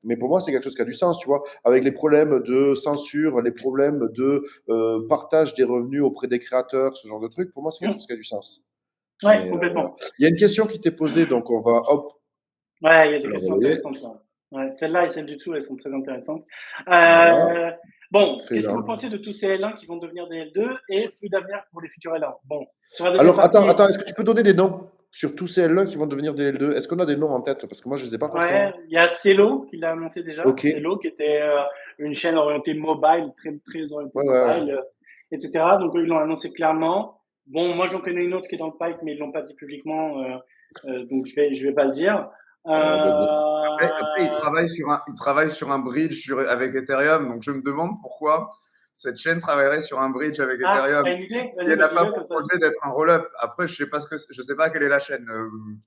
Mais pour moi, c'est quelque chose qui a du sens, tu vois, avec les problèmes de censure, les problèmes de partage des revenus auprès des créateurs, ce genre de trucs. Pour moi, c'est quelque chose qui a du sens. Oui, complètement. Il y a une question qui t'est posée, donc on va hop. Ouais, il y a des questions intéressantes là. Ouais, celle-là et celle du dessous, elles sont très intéressantes. Bon, qu'est-ce que vous pensez de tous ces L1 qui vont devenir des L2 et plus d'avenir pour les futurs L1? Bon, sur la deuxième partie... attends, est-ce que tu peux donner des noms sur tous ces L1 qui vont devenir des L2? Est-ce qu'on a des noms en tête? Parce que moi, je ne les ai pas forcément. Ouais, il y a Celo qui l'a annoncé déjà. Celo qui était une chaîne orientée mobile, très, très orientée mobile, etc. Donc, eux, ils l'ont annoncé clairement. Bon, moi, j'en connais une autre qui est dans le pipe, mais ils ne l'ont pas dit publiquement. Donc, je vais pas le dire. Après, ils travaillent sur un bridge avec Ethereum. Donc, je me demande pourquoi cette chaîne travaillerait sur un bridge avec Ethereum. Elle n'a pas pour projet d'être un roll-up. Après, je sais pas quelle est la chaîne.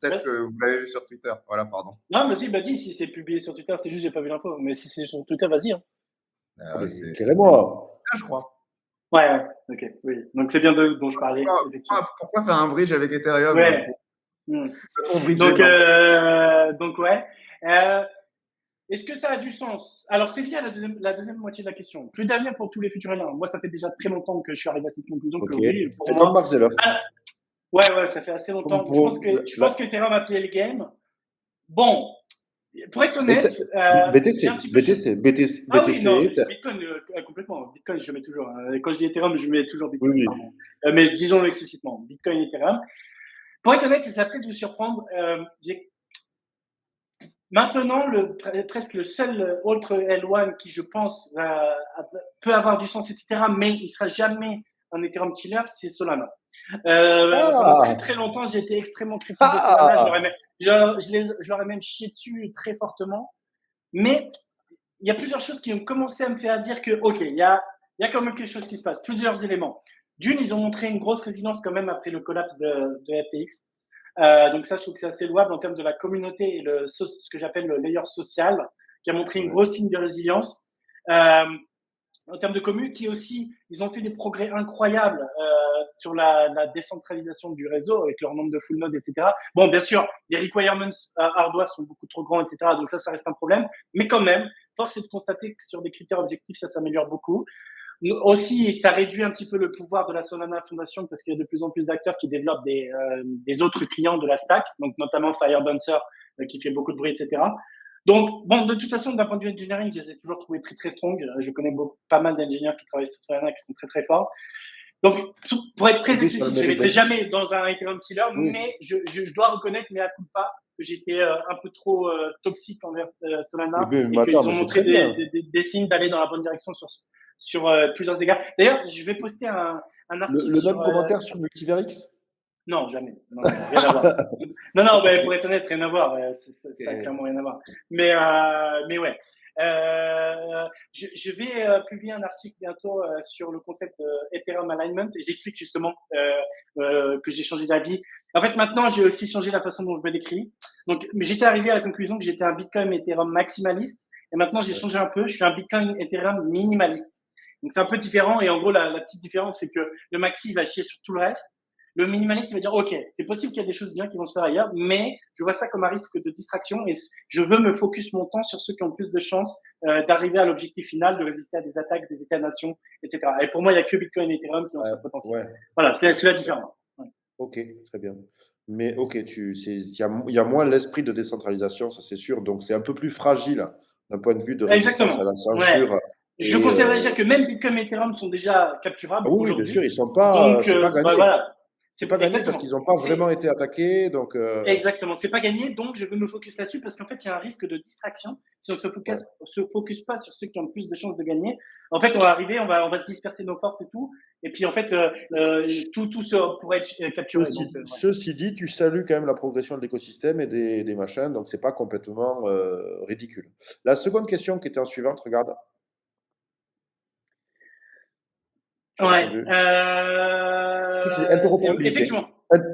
Peut-être que vous l'avez vu sur Twitter. Voilà, pardon. Non, vas-y, dis si c'est publié sur Twitter. C'est juste j'ai pas vu l'info. Mais si c'est sur Twitter, vas-y. C'est éclairez-moi. Je crois. Ouais, ok, oui. Donc c'est bien dont je parlais. Pourquoi faire un bridge avec Ethereum? Ouais. Donc ouais. Est-ce que ça a du sens? Alors c'est lié à la deuxième moitié de la question. Plus d'avenir pour tous les futurs L1. Moi, ça fait déjà très longtemps que je suis arrivé à cette conclusion que oui, pour moi. Ouais, ça fait assez Comme longtemps. pour Je pense que Ethereum a plié le game. Bon, pour être mais honnête, j'ai un BTC, petit peu. BTC, BTC, Ah oui, non, BTC, Bitcoin, complètement. Bitcoin, je le mets toujours. Quand je dis Ethereum, je mets toujours oui, Bitcoin, oui. pardon. Mais disons-le explicitement, Bitcoin et Ethereum. Pour être honnête, ça va peut-être vous surprendre. Maintenant, presque le seul autre L1 qui, je pense, peut avoir du sens, etc., mais il sera jamais un Ethereum killer, c'est Solana. Pendant très Ah! très longtemps, j'ai été extrêmement critique de Solana. Ah! Je leur ai même chié dessus très fortement. Mais il y a plusieurs choses qui ont commencé à me faire dire que, OK, il y a quand même quelque chose qui se passe. Plusieurs éléments. D'une, ils ont montré une grosse résilience quand même après le collapse de FTX. Donc ça, je trouve que c'est assez louable en termes de la communauté et ce que j'appelle le layer social, qui a montré une grosse signe de résilience. En termes de commu, qui aussi, ils ont fait des progrès incroyables sur la décentralisation du réseau avec leur nombre de full nodes, etc. Bon, bien sûr, les requirements hardware sont beaucoup trop grands, etc. Donc ça reste un problème. Mais quand même, force est de constater que sur des critères objectifs, ça s'améliore beaucoup. Aussi, ça réduit un petit peu le pouvoir de la Solana Foundation parce qu'il y a de plus en plus d'acteurs qui développent des autres clients de la stack, donc notamment Firedancer qui fait beaucoup de bruit, etc. Donc, bon, de toute façon, d'un point de vue engineering, je les ai toujours trouvés très, très strong. Je connais pas mal d'ingénieurs qui travaillent sur Solana qui sont très, très forts. Donc, pour être très explicite, je ne les mettrai jamais dans un Ethereum killer, mais je dois reconnaître, mais à coup de pas, que j'étais un peu trop toxique envers Solana et qu'ils ont montré des signes d'aller dans la bonne direction sur plusieurs égards. D'ailleurs, je vais poster un article Le sur. même commentaire sur Multiverix? Non, jamais. Non, rien à voir. Non, mais pour être honnête, rien à voir. Ça a clairement rien à voir. Mais ouais. Je vais publier un article bientôt sur le concept Ethereum Alignment et j'explique justement que j'ai changé d'avis. En fait, maintenant, j'ai aussi changé la façon dont je me décris. Donc, j'étais arrivé à la conclusion que j'étais un Bitcoin Ethereum maximaliste et maintenant, j'ai changé un peu. Je suis un Bitcoin Ethereum minimaliste. Donc, c'est un peu différent et en gros, la petite différence, c'est que le maxi il va chier sur tout le reste. Le minimaliste, il va dire, OK, c'est possible qu'il y a des choses bien qui vont se faire ailleurs, mais je vois ça comme un risque de distraction et je veux me focus mon temps sur ceux qui ont plus de chances d'arriver à l'objectif final, de résister à des attaques des États-nations, etc. Et pour moi, il n'y a que Bitcoin et Ethereum qui ont ce potentiel. Ouais. Voilà, c'est la différence. Ouais. Ok, très bien. Mais ok, il y a moins l'esprit de décentralisation, ça c'est sûr. Donc c'est un peu plus fragile d'un point de vue de résistance à Exactement. la censure. Ouais. Je considère déjà que même Bitcoin et Ethereum sont déjà capturables Ah oui, bien aujourd'hui. sûr, ils sont pas, Donc, c'est pas gagné. voilà. C'est pas gagné parce Exactement. qu'ils n'ont pas vraiment été attaqués. Donc, Exactement, c'est pas gagné, donc je veux me focus là-dessus parce qu'en fait, il y a un risque de distraction. Si on se focus pas sur ceux qui ont le plus de chances de gagner, en fait, on va arriver, on va se disperser nos forces et tout, et puis en fait, tout pourrait être capturé. Ceci dit, tu salues quand même la progression de l'écosystème et des machins, donc c'est pas complètement ridicule. La seconde question qui était en suivante, regarde. Ouais. C'est interopérabilité. Effectivement.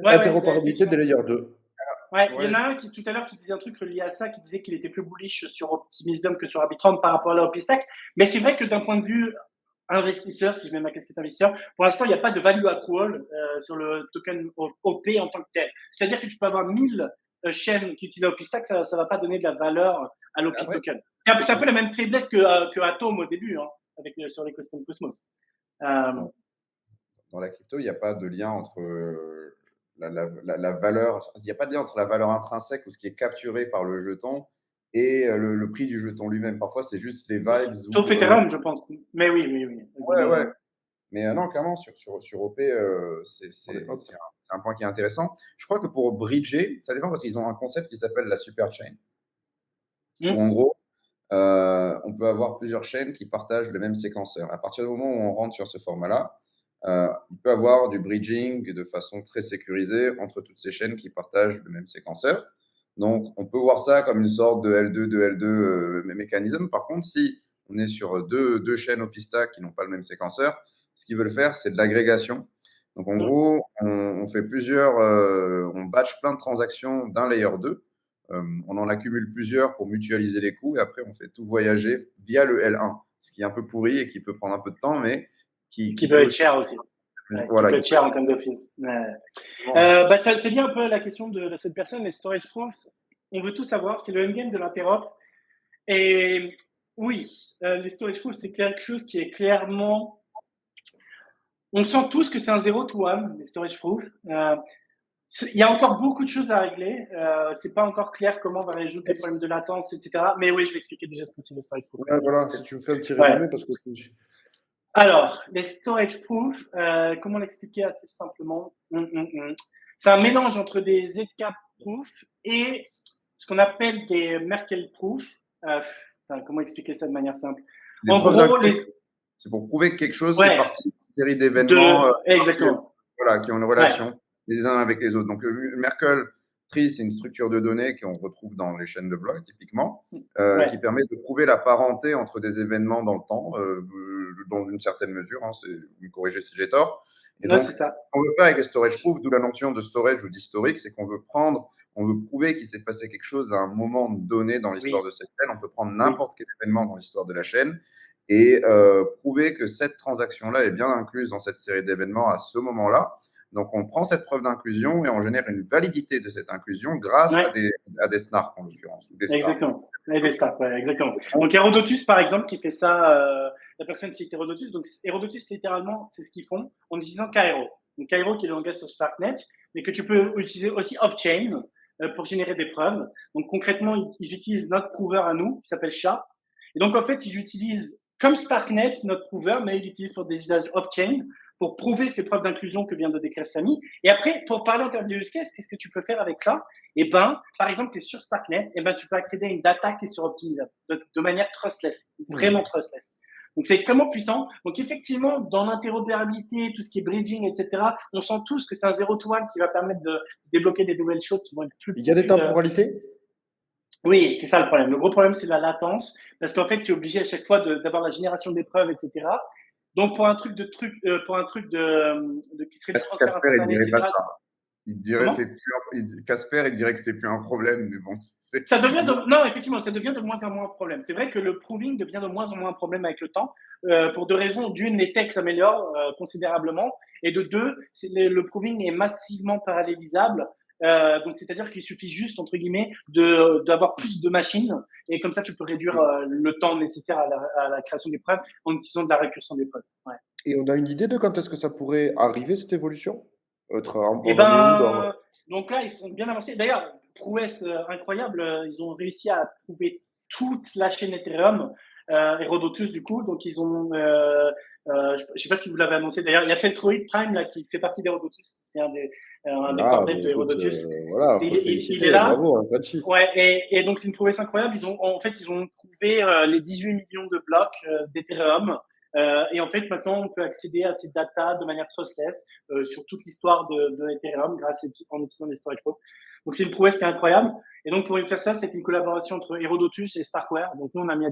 Interopérabilité des layers 2. Ouais, il y en a un qui tout à l'heure qui disait un truc relié à ça, qui disait qu'il était plus bullish sur Optimism que sur Arbitrum par rapport à la OP-Stack. Mais c'est vrai que d'un point de vue investisseur, si je mets ma casquette investisseur, pour l'instant, il n'y a pas de value accrual sur le token OP en tant que tel. C'est-à-dire que tu peux avoir 1000 chaînes qui utilisent OP-Stack, ça ne va pas donner de la valeur à l'OP token. C'est un peu la même faiblesse que Atom au début, hein, sur l'écosystème Cosmos. Dans la crypto, il n'y a pas de lien entre la valeur, il n'y a pas de lien entre la valeur intrinsèque ou ce qui est capturé par le jeton et le prix du jeton lui-même. Parfois, c'est juste les vibes. Sauf Ethereum, je pense. Mais oui. Ouais. Mais non, clairement, sur OP, c'est un point qui est intéressant. Je crois que pour bridger, ça dépend parce qu'ils ont un concept qui s'appelle la super chain. Où en gros, on peut avoir plusieurs chaînes qui partagent le même séquenceur. À partir du moment où on rentre sur ce format-là, il peut y avoir du bridging de façon très sécurisée entre toutes ces chaînes qui partagent le même séquenceur. Donc, on peut voir ça comme une sorte de L2 mécanisme. Par contre, si on est sur deux chaînes OP-Stack qui n'ont pas le même séquenceur, ce qu'ils veulent faire, c'est de l'agrégation. Donc, en gros, on fait on batch plein de transactions d'un layer 2. On en accumule plusieurs pour mutualiser les coûts et après, on fait tout voyager via le L1, ce qui est un peu pourri et qui peut prendre un peu de temps, mais qui peut être cher aussi. Voilà, qui peut être cher en termes de fees. C'est lié un peu à la question de cette personne, les storage proofs. On veut tout savoir, c'est le endgame de l'interop. Et oui, les storage proofs, c'est quelque chose qui est clairement. On sent tous que c'est un 0 to 1, les storage proofs. Il y a encore beaucoup de choses à régler. C'est pas encore clair comment on va résoudre les problèmes de latence, etc. Mais oui, je vais expliquer déjà ce que c'est le storage proof. Ouais, voilà, si tu me fais un petit Ouais. résumé, parce que Alors, les storage proof, comment l'expliquer assez simplement? C'est un mélange entre des ZK proof et ce qu'on appelle des Merkle proof. Comment expliquer ça de manière simple? Des En preuves gros, d'inclusion. C'est pour prouver que quelque chose Ouais. fait partie d'une série d'événements Exactement. voilà, qui ont une relation les uns avec les autres. Donc, Merkle Tree, c'est une structure de données qu'on retrouve dans les chaînes de blocs, typiquement, qui permet de prouver la parenté entre des événements dans le temps, dans une certaine mesure. Hein, vous me corrigez si j'ai tort. Et donc, c'est ça. ce qu'on veut faire avec les storage proof, d'où la notion de storage ou d'historique, c'est qu'on veut on veut prouver qu'il s'est passé quelque chose à un moment donné dans l'histoire de cette chaîne. On peut prendre n'importe quel événement dans l'histoire de la chaîne et prouver que cette transaction-là est bien incluse dans cette série d'événements à ce moment-là. Donc, on prend cette preuve d'inclusion et on génère une validité de cette inclusion grâce à des snarks, en l'occurrence. Exactement. Et des stars, exactement. Donc, Hérodotus, par exemple, qui fait ça, la personne cite Hérodotus. Donc, Hérodotus, littéralement, c'est ce qu'ils font en utilisant Cairo. Donc, Cairo, qui est le langage sur Starknet, mais que tu peux utiliser aussi off-chain pour générer des preuves. Donc, concrètement, ils utilisent notre prover à nous, qui s'appelle SHA. Et donc, en fait, ils utilisent comme Starknet, notre prover, mais ils l'utilisent pour des usages off-chain pour prouver ces preuves d'inclusion que vient de décrire Samy. Et après, pour parler en termes de use case, qu'est-ce que tu peux faire avec ça? Par exemple, tu es sur Starknet, tu peux accéder à une data qui est suroptimisable de manière trustless, vraiment trustless. Donc, c'est extrêmement puissant. Donc, effectivement, dans l'interopérabilité, tout ce qui est bridging, etc., on sent tous que c'est un zero to one qui va permettre de débloquer des nouvelles choses qui vont être plus… Il y a des temporalités? Oui, c'est ça le problème. Le gros problème, c'est la latence, parce qu'en fait, tu es obligé à chaque fois d'avoir la génération des preuves, etc. Donc, pour un truc qui serait de transfert instantané, etc. Casper, il dirait que c'est plus un problème, mais bon. Non, effectivement, ça devient de moins en moins un problème. C'est vrai que le proving devient de moins en moins un problème avec le temps, pour deux raisons. D'une, les techs s'améliorent considérablement, et de deux, le proving est massivement parallélisable. Donc, c'est-à-dire qu'il suffit juste, entre guillemets, d'avoir plus de machines, et comme ça, tu peux réduire le temps nécessaire à la création des preuves en utilisant de la récursion des preuves. Ouais. Et on a une idée de quand est-ce que ça pourrait arriver, cette évolution? Donc là, ils sont bien avancés. D'ailleurs, prouesse incroyable, ils ont réussi à prouver toute la chaîne Ethereum, Hérodotus du coup. Donc, ils ont, je sais pas si vous l'avez annoncé. D'ailleurs, il y a Feltroid Prime là qui fait partie d'Hérodotus. C'est un des cordels de Hérodotus. Voilà, il est là. Bravo, et donc c'est une prouesse incroyable. Ils ont prouvé les 18 millions de blocs d'Ethereum. Et en fait, maintenant, on peut accéder à ces data de manière trustless sur toute l'histoire de Ethereum en utilisant des storage proof. Donc, c'est une prouesse qui est incroyable. Et donc, pour faire ça, c'est une collaboration entre Hérodotus et Starkware. Donc, nous, on a mis à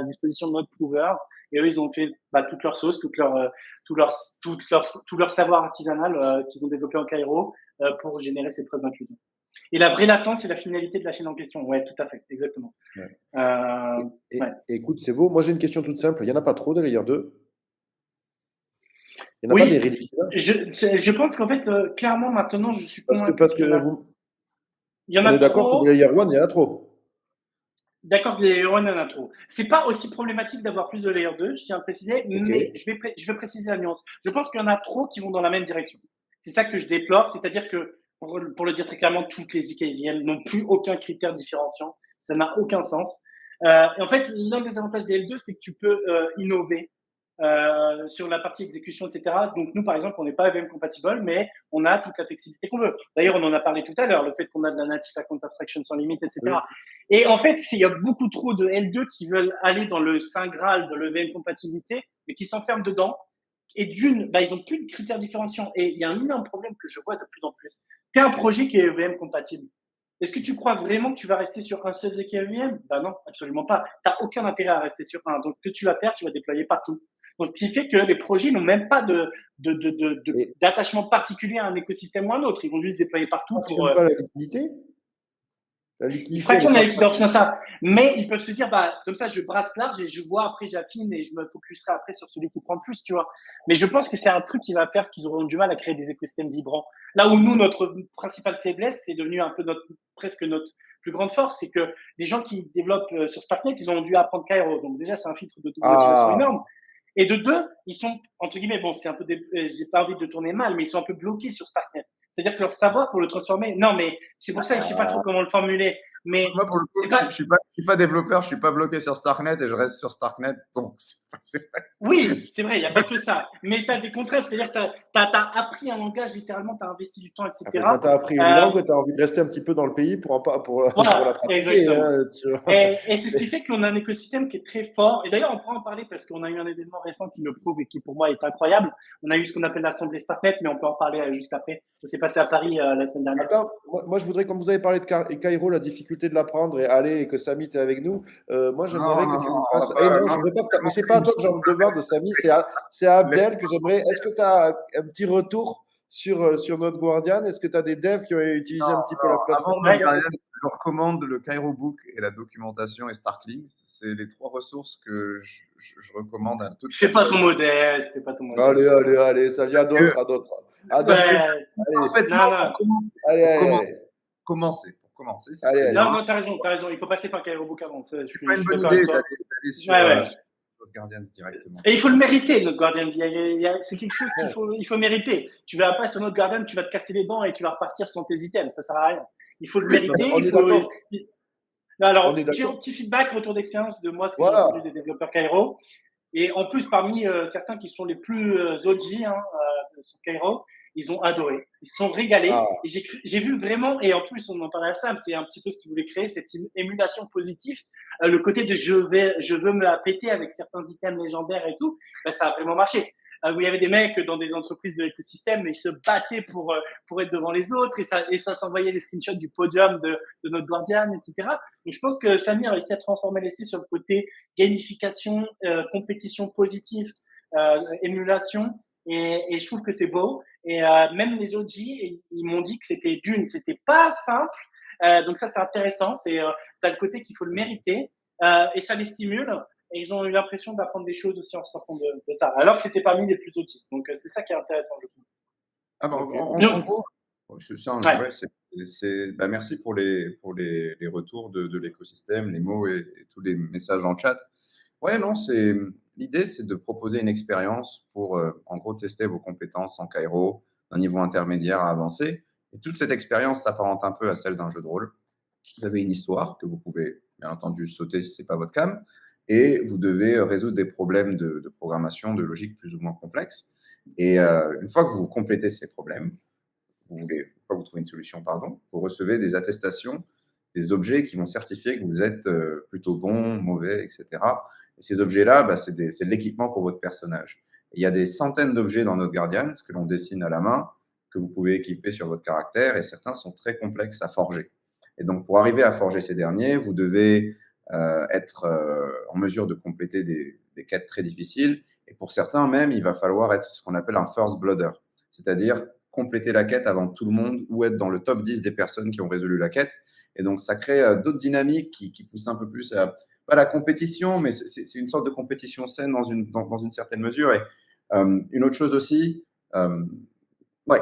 disposition notre prover. Et eux, ils ont fait toute leur sauce, tout leur savoir artisanal qu'ils ont développé en Cairo pour générer ces preuves d'inclusion. Et la vraie latence, c'est la finalité de la chaîne en question. Ouais, tout à fait, exactement. Écoute, c'est beau. Moi, j'ai une question toute simple. Il n'y en a pas trop de Layer 2? Il n'y en a pas des reliques? Je pense qu'en fait, clairement, maintenant, je suis convaincu il y en a d'accord que Layer 1, il y en a trop. D'accord que Layer 1, il y en a trop. C'est pas aussi problématique d'avoir plus de Layer 2, je tiens à préciser, mais je vais préciser la nuance. Je pense qu'il y en a trop qui vont dans la même direction. C'est ça que je déplore, c'est-à-dire que, pour le dire très clairement, toutes les IKVM n'ont plus aucun critère différenciant. Ça n'a aucun sens. Et en fait, l'un des avantages des L2, c'est que tu peux innover sur la partie exécution, etc. Donc, nous, par exemple, on n'est pas EVM compatible, mais on a toute la flexibilité qu'on veut. D'ailleurs, on en a parlé tout à l'heure, le fait qu'on a de la native account abstraction sans limite, etc. Oui. Et en fait, il y a beaucoup trop de L2 qui veulent aller dans le saint graal de l'EVM compatibilité, mais qui s'enferment dedans. Et d'une, ils n'ont plus de critères différenciants. Et il y a un énorme problème que je vois de plus en plus. Tu as un projet qui est EVM compatible. Est-ce que tu crois vraiment que tu vas rester sur un seul ZKVM? Non, absolument pas. Tu n'as aucun intérêt à rester sur un. Donc, que tu vas faire, tu vas déployer partout. Donc, ce qui fait que les projets n'ont même pas d'attachement particulier à un écosystème ou à un autre. Ils vont juste déployer partout. Pas la liquidité? Ils fractionnent la liquidité, c'est ça. Mais ils peuvent se dire, comme ça, je brasse large et je vois après, j'affine et je me focuserai après sur celui qui prend le plus, tu vois. Mais je pense que c'est un truc qui va faire qu'ils auront du mal à créer des écosystèmes vibrants. Là où nous, notre principale faiblesse, c'est devenu un peu presque notre plus grande force, c'est que les gens qui développent sur Starknet, ils ont dû apprendre Cairo. Donc déjà, c'est un filtre de motivation énorme. Et de deux, ils sont, entre guillemets, bon, c'est un peu, j'ai pas envie de tourner mal, mais ils sont un peu bloqués sur Starknet. C'est-à-dire que leur savoir pour le transformer. Non, mais c'est pour ça que je sais pas trop comment le formuler. Mais Moi, pour le coup, c'est pas. je suis pas développeur, je suis pas bloqué sur Starknet et je reste sur Starknet. Donc, Oui, c'est vrai, il n'y a pas que ça. Mais tu as des contraintes, c'est-à-dire que tu as appris un langage, littéralement, tu as investi du temps, etc. Quand tu as appris une langue, tu as envie de rester un petit peu dans le pays pour la Voilà, pratiquer. exactement. Hein, tu vois. Et c'est ce qui fait qu'on a un écosystème qui est très fort. Et d'ailleurs, on pourra en parler parce qu'on a eu un événement récent qui le prouve et qui, pour moi, est incroyable. On a eu ce qu'on appelle l'Assemblée Starknet, mais on peut en parler juste après. Ça s'est passé à Paris la semaine dernière. Attends, moi, je voudrais, comme vous avez parlé de Cairo, la difficulté de l'apprendre et que Samy est avec nous, moi j'aimerais que tu me fasses. Non, je veux pas mais c'est pas à toi que j'en demande, Samy, c'est à Abdel que j'aimerais. Est-ce que tu as un petit retour sur notre Guardian? Est-ce que tu as des devs qui ont utilisé un petit peu la plateforme? Avant Guardian, je recommande le Cairo Book et la documentation et Starklinks. C'est les 3 ressources que je recommande à toutes les personnes. Fais pas ton modeste, fais pas ton modeste. Allez, ça vient d'autres, à d'autres. En fait, pour commencer. Non, t'as raison. Il faut passer par Cairo Book avant. Je suis pas une bonne idée d'aller sur notre Guardians directement. Et il faut le mériter, notre Guardian. C'est quelque chose qu'il faut mériter. Tu vas pas sur notre Guardian, tu vas te casser les dents et tu vas repartir sans tes items. Ça sert à rien. Il faut le mériter. Alors, petit feedback, retour d'expérience de moi, ce que j'ai entendu des développeurs Cairo. Et en plus, parmi certains qui sont les plus OG sur Cairo, ils ont adoré. Ils se sont régalés. Et j'ai vu vraiment, et en plus, on en parlait à Sam, c'est un petit peu ce qu'ils voulaient créer, cette émulation positive. Le côté de je veux me la péter avec certains items légendaires et tout, ça a vraiment marché. Où il y avait des mecs dans des entreprises de l'écosystème, mais ils se battaient pour être devant les autres, et ça s'envoyait les screenshots du podium de notre Guardian, etc. Donc je pense que Samy a réussi à transformer l'essai sur le côté gamification, compétition positive, émulation, et je trouve que c'est beau. Et même les OG, ils m'ont dit que c'était pas simple. Donc ça, c'est intéressant. T'as le côté qu'il faut le mériter, et ça les stimule. Et ils ont eu l'impression d'apprendre des choses aussi en sortant de ça, alors que c'était parmi les plus outils. Donc c'est ça qui est intéressant, je trouve. En gros, merci pour les retours de l'écosystème, les mots et tous les messages en chat. Ouais, non, l'idée, c'est de proposer une expérience pour, en gros, tester vos compétences en Cairo d'un niveau intermédiaire à avancé. Et toute cette expérience s'apparente un peu à celle d'un jeu de rôle. Vous avez une histoire que vous pouvez, bien entendu, sauter si ce n'est pas votre cam, et vous devez résoudre des problèmes de programmation, de logique plus ou moins complexes. Et une fois que vous complétez ces problèmes, une fois que vous trouvez une solution, vous recevez des attestations, des objets qui vont certifier que vous êtes plutôt bon, mauvais, etc. Et ces objets-là, c'est de l'équipement pour votre personnage. Et il y a des centaines d'objets dans notre Guardian, ce que l'on dessine à la main, que vous pouvez équiper sur votre caractère, et certains sont très complexes à forger. Et donc, pour arriver à forger ces derniers, vous devez être en mesure de compléter des quêtes très difficiles. Et pour certains même, il va falloir être ce qu'on appelle un first blooder, c'est-à-dire compléter la quête avant tout le monde ou être dans le top 10 des personnes qui ont résolu la quête. Et donc, ça crée d'autres dynamiques qui poussent un peu plus à pas la compétition, mais c'est une sorte de compétition saine dans une certaine mesure. Et une autre chose aussi,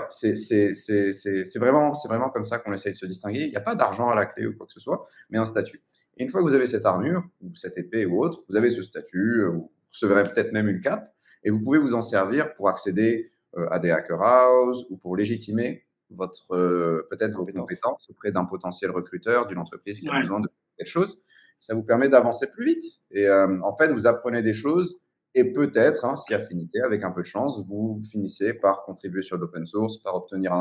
c'est vraiment comme ça qu'on essaye de se distinguer. Il n'y a pas d'argent à la clé ou quoi que ce soit, mais un statut. Et une fois que vous avez cette armure, ou cette épée ou autre, vous avez ce statut, vous recevrez peut-être même une cape, et vous pouvez vous en servir pour accéder à des hacker house ou pour légitimer peut-être vos compétences auprès d'un potentiel recruteur, d'une entreprise qui a besoin de quelque chose. Ça vous permet d'avancer plus vite. Et en fait, vous apprenez des choses et peut-être, si affinité, avec un peu de chance, vous finissez par contribuer sur l'open source, par obtenir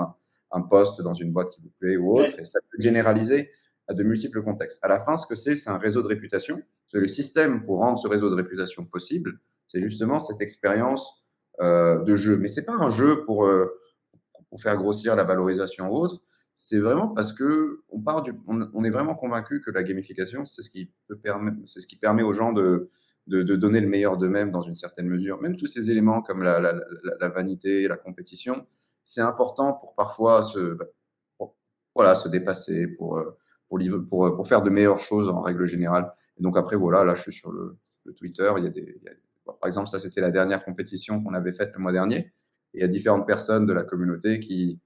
un poste dans une boîte qui vous plaît ou autre. Et ça peut généraliser à de multiples contextes. À la fin, ce que c'est un réseau de réputation. C'est le système pour rendre ce réseau de réputation possible. C'est justement cette expérience de jeu. Mais ce n'est pas un jeu pour faire grossir la valorisation ou autre. C'est vraiment parce qu'on est vraiment convaincu que la gamification, c'est ce qui permet aux gens de donner le meilleur d'eux-mêmes dans une certaine mesure. Même tous ces éléments comme la vanité, la compétition, c'est important pour parfois se dépasser, pour faire de meilleures choses en règle générale. Et donc après, là, je suis sur le Twitter. Par exemple, ça, c'était la dernière compétition qu'on avait faite le mois dernier. Et il y a différentes personnes de la communauté qui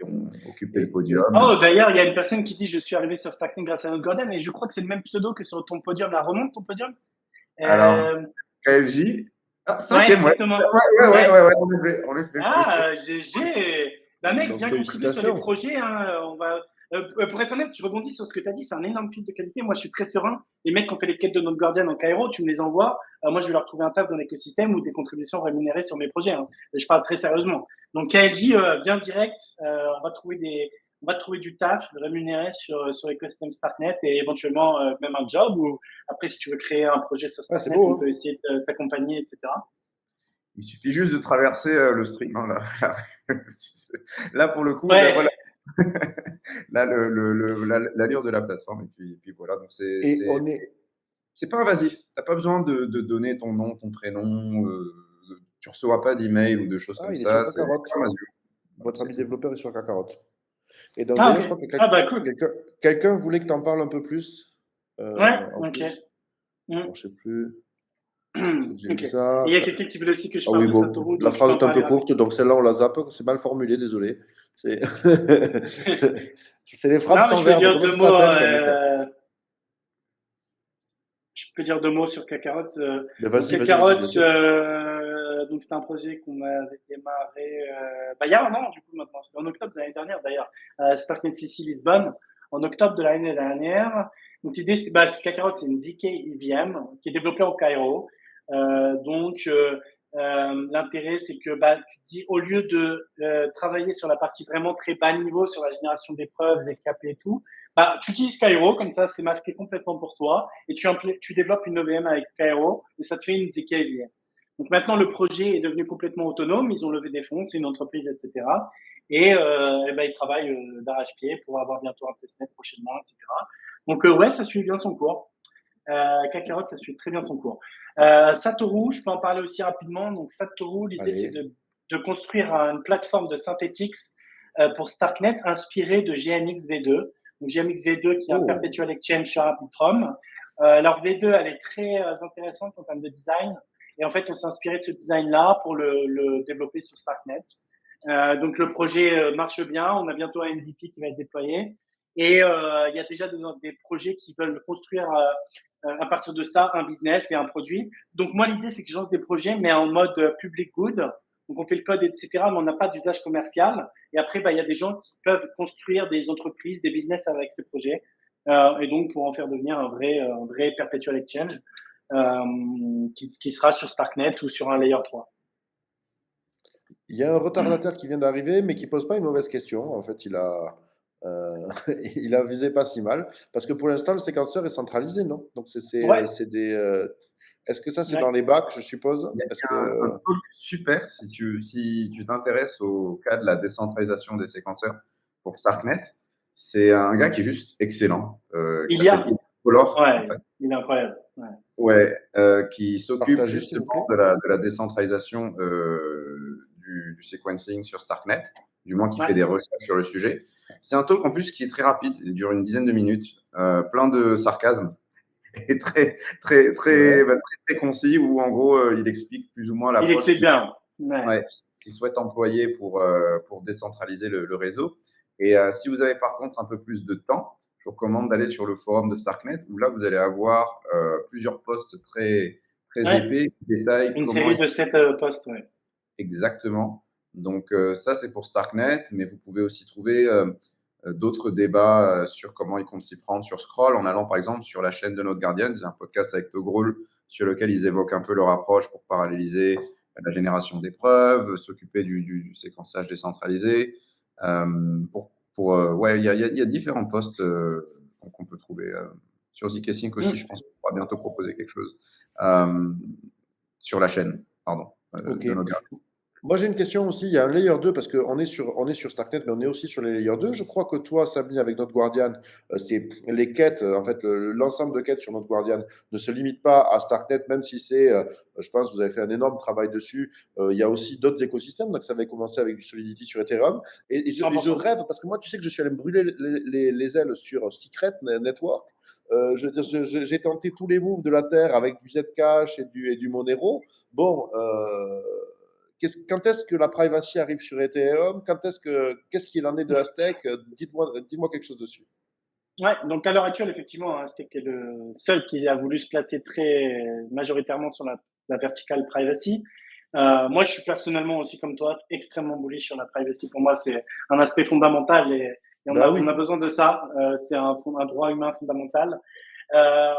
ont occupé le podium. Oh, d'ailleurs, il y a une personne qui dit « Je suis arrivé sur Starknet grâce à notre Guardian » et je crois que c'est le même pseudo que sur ton podium. La remonte ton podium. Alors, KLJ. 5e, exactement. Ouais, on le fait. Ah, GG. Bah mec, Donc viens contribuer sur les félicitations. projets. Hein. Pour être honnête, je rebondis sur ce que tu as dit. C'est un énorme fil de qualité. Moi, je suis très serein. Les mecs qui ont fait les quêtes de notre Guardian en Cairo, tu me les envoies. Moi, je vais leur trouver un taf dans l'écosystème ou des contributions rémunérées sur mes projets. Hein. Et je parle très sérieusement. Donc KLJ, viens direct. On va te trouver du taf rémunéré sur l'écosystème Starknet et éventuellement même un job. Ou après, si tu veux créer un projet sur Ouais, c'est Starknet, beau, on peut hein. essayer de t'accompagner, etc. Il suffit juste de traverser le stream. Hein, là. Là, pour le coup, là, Ouais. voilà. Là, l'allure de la plateforme. Et puis voilà. Donc, Et on est. c'est pas invasif. Tu n'as pas besoin de donner ton nom, ton prénom. Tu ne recevras pas d'email ou de choses Ah, comme il est sur ça. C'est Kakarot. pas Azure. Voilà, Votre c'est ami tout. développeur est sur Kakarot. Et donc, Ah, d'ailleurs, ok. je crois que Ah, bah, cool. quelqu'un voulait que tu en parles un peu plus. Ouais, En ok. plus. Mm. Bon, je sais plus. J'ai Ok. vu Et ça. il y a quelqu'un qui voulait aussi que je Ah parle oui, de bon, Satoru, la donc je peux phrase en est un peu parler courte, rapidement. donc celle-là, on la zappe. C'est mal formulé, désolé. C'est c'est les phrases Non, mais sans je peux verbe. dire Comment deux ça mots. s'appelle, ça? Je peux dire deux mots sur Kakarot. Mais Donc vas-y, Kakarot, bien sûr. donc c'est un projet qu'on avait démarré bah, il y a un an du coup maintenant. C'était en octobre de l'année dernière d'ailleurs. Starknet CC Lisbonne en octobre de l'année dernière. Donc l'idée c'était Kakarot, c'est une ZK EVM qui est développée au Cairo. L'intérêt c'est que tu te dis au lieu de travailler sur la partie vraiment très bas niveau sur la génération d'épreuves, ZKP et tout, tu utilises Cairo, comme ça, c'est masqué complètement pour toi, et tu développes une OVM avec Cairo, et ça te fait une ZK EVM. Donc maintenant, le projet est devenu complètement autonome, ils ont levé des fonds, c'est une entreprise, etc. Ils travaillent d'arrache-pied pour avoir bientôt un testnet prochainement, etc. Donc ouais, ça suit bien son cours. Kakarot, ça suit très bien son cours. Satoru, je peux en parler aussi rapidement. Donc Satoru, l'idée c'est Allez. de construire une plateforme de Synthetix pour Starknet inspirée de GMX V2. Donc GMX V2 qui est un Oh, perpetual exchange sur Arbitrum. Leur V2, elle est très intéressante en termes de design. Et en fait, on s'est inspiré de ce design-là pour le développer sur Starknet. Donc le projet marche bien. On a bientôt un MVP qui va être déployé. Et il y a déjà des projets qui veulent construire à partir de ça un business et un produit. Donc moi, l'idée, c'est que je lance des projets, mais en mode public good. Donc on fait le code, etc., mais on n'a pas d'usage commercial. Et après, il y a des gens qui peuvent construire des entreprises, des business avec ces projets. Et donc pour en faire devenir un vrai perpetual exchange qui sera sur Starknet ou sur un layer 3. il y a un retardataire qui vient d'arriver, mais qui pose pas une mauvaise question. En fait, euh, il a visé pas si mal, parce que pour l'instant, le séquenceur est centralisé, non? Donc Ouais, c'est des. Est-ce que ça, c'est dans ouais. les bacs, je suppose? Il y Est-ce a que un talk super si tu t'intéresses au cas de la décentralisation des séquenceurs pour Starknet. C'est un gars qui est juste excellent, qui Il y s'appelle a. Ilya Kolor, en Ouais, fait. il est incroyable. Ouais. Ouais, qui s'occupe partagez, s'il vous justement plaît? de la décentralisation du sequencing sur Starknet, du moins qui Ouais. fait des recherches sur le sujet. C'est un talk en plus qui est très rapide, il dure une dizaine de minutes, plein de sarcasme et Ouais. très concis où en gros il explique plus ou moins Il l'approche explique bien. Ouais. qu'il souhaite employer pour décentraliser le réseau. Et si vous avez par contre un peu plus de temps, je vous recommande d'aller sur le forum de Starknet où là vous allez avoir plusieurs posts très Ouais. épais qui détaillent Une comment série de 7 postes. Ouais. exactement. Donc ça c'est pour Starknet, mais vous pouvez aussi trouver d'autres débats sur comment ils comptent s'y prendre sur Scroll, en allant par exemple sur la chaîne de notre Guardian. C'est un podcast avec Togrul sur lequel ils évoquent un peu leur approche pour paralléliser la génération d'épreuves, s'occuper du séquençage décentralisé. Ouais, il y a différents posts qu'on peut trouver. Sur ZK-Sync aussi, je pense qu'on pourra bientôt proposer quelque chose euh, sur la chaîne pardon, Ok. de notre Guardian. Moi, j'ai une question aussi. Il y a un layer 2 parce on est sur Starknet, mais on est aussi sur les layer 2. Je crois que toi, Samy, avec notre Guardian, c'est les quêtes, en fait, l'ensemble de quêtes sur notre Guardian ne se limite pas à Starknet, même si je pense, que vous avez fait un énorme travail dessus. Il y a aussi d'autres écosystèmes. Donc, ça avait commencé avec du Solidity sur Ethereum. Et je 100%. rêve, parce que moi, tu sais que je suis allé me brûler les ailes sur Secret Network. J'ai tenté tous les moves de la Terre avec du Zcash et du Monero. Bon, quand est-ce que la privacy arrive sur Ethereum? Qu'est-ce qu'il en est de Aztec? Dites-moi quelque chose dessus. Ouais, donc à l'heure actuelle, effectivement, Aztec est le seul qui a voulu se placer très majoritairement sur la verticale privacy. Moi, je suis personnellement aussi comme toi extrêmement bullish sur la privacy. Pour moi, c'est un aspect fondamental et Bah oui. on a besoin de ça. C'est un droit humain fondamental. Euh,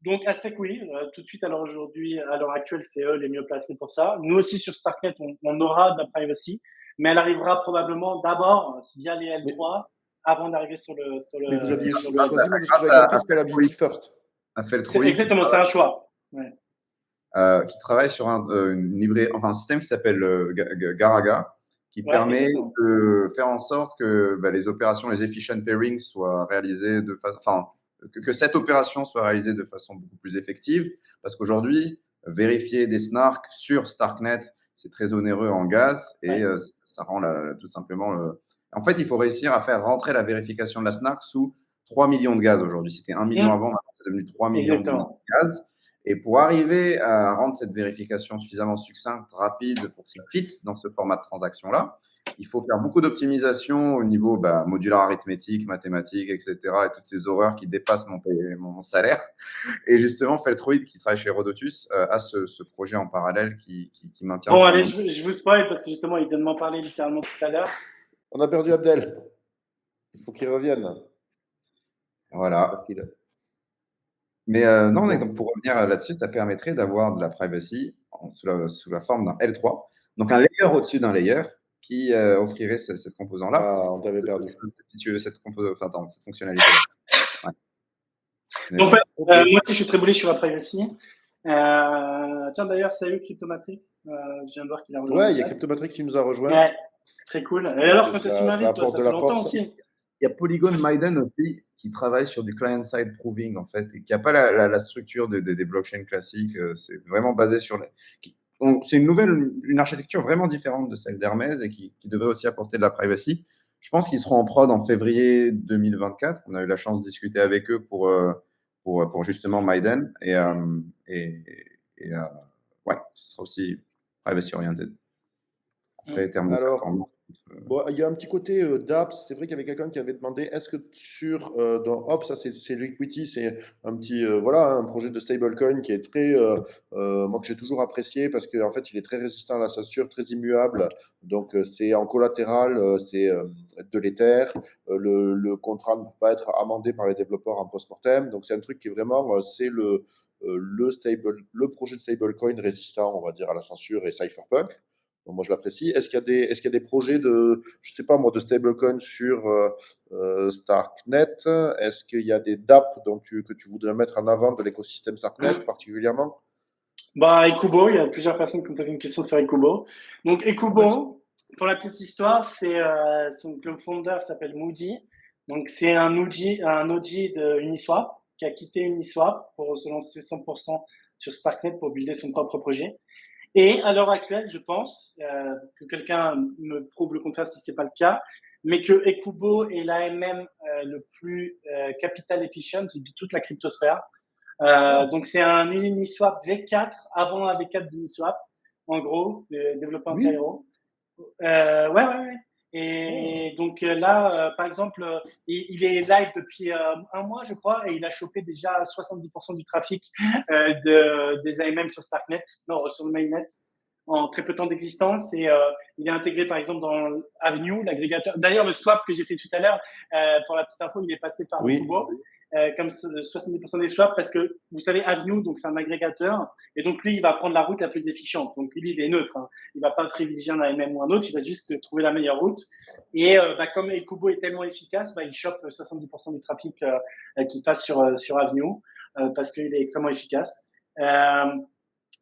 donc, Aztec, oui, tout de suite, alors aujourd'hui, à l'heure actuelle, c'est eux les mieux placés pour ça. Nous aussi, sur Starknet, on aura de la privacy, mais elle arrivera probablement d'abord via les Mais, L3 avant d'arriver mais vous aviez sur Grâce le. choisi, moi, de ce que grâce j'avais compris, à c'était la Feltruid, beauty first. C'est Feltruid exactement, c'est un choix. Ouais. qui travaille sur un système qui s'appelle Garaga, qui Ouais, permet exactement. de faire en sorte que les opérations, les efficient pairings soient réalisées que cette opération soit réalisée de façon beaucoup plus effective. Parce qu'aujourd'hui, vérifier des snarks sur Starknet, c'est très onéreux en gaz et Ouais. ça rend tout simplement. En fait, il faut réussir à faire rentrer la vérification de la snark sous 3 millions de gaz aujourd'hui. C'était 1 million avant, maintenant c'est devenu 3 millions de Exactement. gaz. Et pour arriver à rendre cette vérification suffisamment succincte, rapide, pour que ça fit dans ce format de transaction-là, il faut faire beaucoup d'optimisation au niveau modular arithmétique, mathématique, etc. et toutes ces horreurs qui dépassent mon salaire. Et justement, Feltruid, qui travaille chez Herodotus, a ce projet en parallèle qui maintient Bon, le allez, point. je vous spoil parce que justement, il vient de m'en parler littéralement tout à l'heure. On a perdu Abdel. Il faut qu'il revienne. Voilà. J'espère qu'il est. Mais non, Bon. donc pour revenir là-dessus, ça permettrait d'avoir de la privacy sous la forme d'un L3, donc un layer au-dessus d'un layer qui offrirait cette composant-là, Ah, on t'avait perdu. cette fonctionnalité-là. Ouais. Donc, Voilà. Ok. moi aussi, je suis très bullish sur la privacy. Tiens, d'ailleurs, salut Cryptomatrix. Je viens de voir qu'il a rejoint Ouais, le il y a chat. Cryptomatrix qui nous a rejoint. Ouais, très cool. Et alors, quand est-ce que tu Ça m'invites, toi? apporte Ça de fait la longtemps force. aussi. Il y a Polygon Maiden aussi qui travaille sur du client-side proving en fait, et qui n'a pas la structure des blockchains classiques. C'est vraiment basé sur c'est une architecture vraiment différente de celle d'Hermès et qui devrait aussi apporter de la privacy. Je pense qu'ils seront en prod en février 2024. On a eu la chance de discuter avec eux pour justement Maiden ouais, ce sera aussi privacy oriented. Après, en termes de Alors, performance. bon, il y a un petit côté d'apps. C'est vrai qu'il y avait quelqu'un qui avait demandé est-ce que sur dans Hop, ça c'est Liquidity, c'est un petit voilà un projet de stablecoin qui est très moi que j'ai toujours apprécié parce qu'en fait il est très résistant à la censure, très immuable. Donc c'est en collatéral, c'est de l'Ether. Le contrat ne peut pas être amendé par les développeurs en post-mortem. Donc c'est un truc qui est vraiment c'est le projet de stablecoin résistant, on va dire, à la censure et cypherpunk. Donc moi, je l'apprécie. Est-ce qu'il y a des projets de, je sais pas moi, de stablecoin sur Starknet? Est-ce qu'il y a des dApps que tu voudrais mettre en avant de l'écosystème Starknet particulièrement? Bah, Ekubo, il y a plusieurs personnes qui ont posé une question sur Ekubo. Donc, Ouais. Ekubo, pour la petite histoire, c'est le founder s'appelle Moody. Donc, c'est un OG de Uniswap qui a quitté Uniswap pour se lancer 100% sur Starknet pour builder son propre projet. Et à l'heure actuelle, je pense que quelqu'un me prouve le contraire si c'est pas le cas, mais que Ekubo est l'AMM le plus capital efficient de toute la cryptosphère. Ah, Donc c'est un Uniswap V4 avant la V4 d'Uniswap, en gros, développé en oui. Cairo. Ouais, ouais, ouais. Ah. Et donc là, par exemple, il est live depuis un mois, je crois, et il a chopé déjà 70% du trafic des AMM sur Starknet, non, sur le mainnet, en très peu de temps d'existence. Et il est intégré, par exemple, dans Avenue, l'agrégateur. D'ailleurs, le swap que j'ai fait tout à l'heure, pour la petite info, il est passé par Oui. Kubo, comme 70% des swaps, parce que vous savez, Avenue, donc c'est un agrégateur, et donc lui, il va prendre la route la plus efficiente. Donc lui, il est neutre. Hein. Il va pas privilégier un AMM ou un autre, il va juste trouver la meilleure route. Et comme Ekubo est tellement efficace, il chope 70% du trafic qui passe sur Avenue parce qu'il est extrêmement efficace.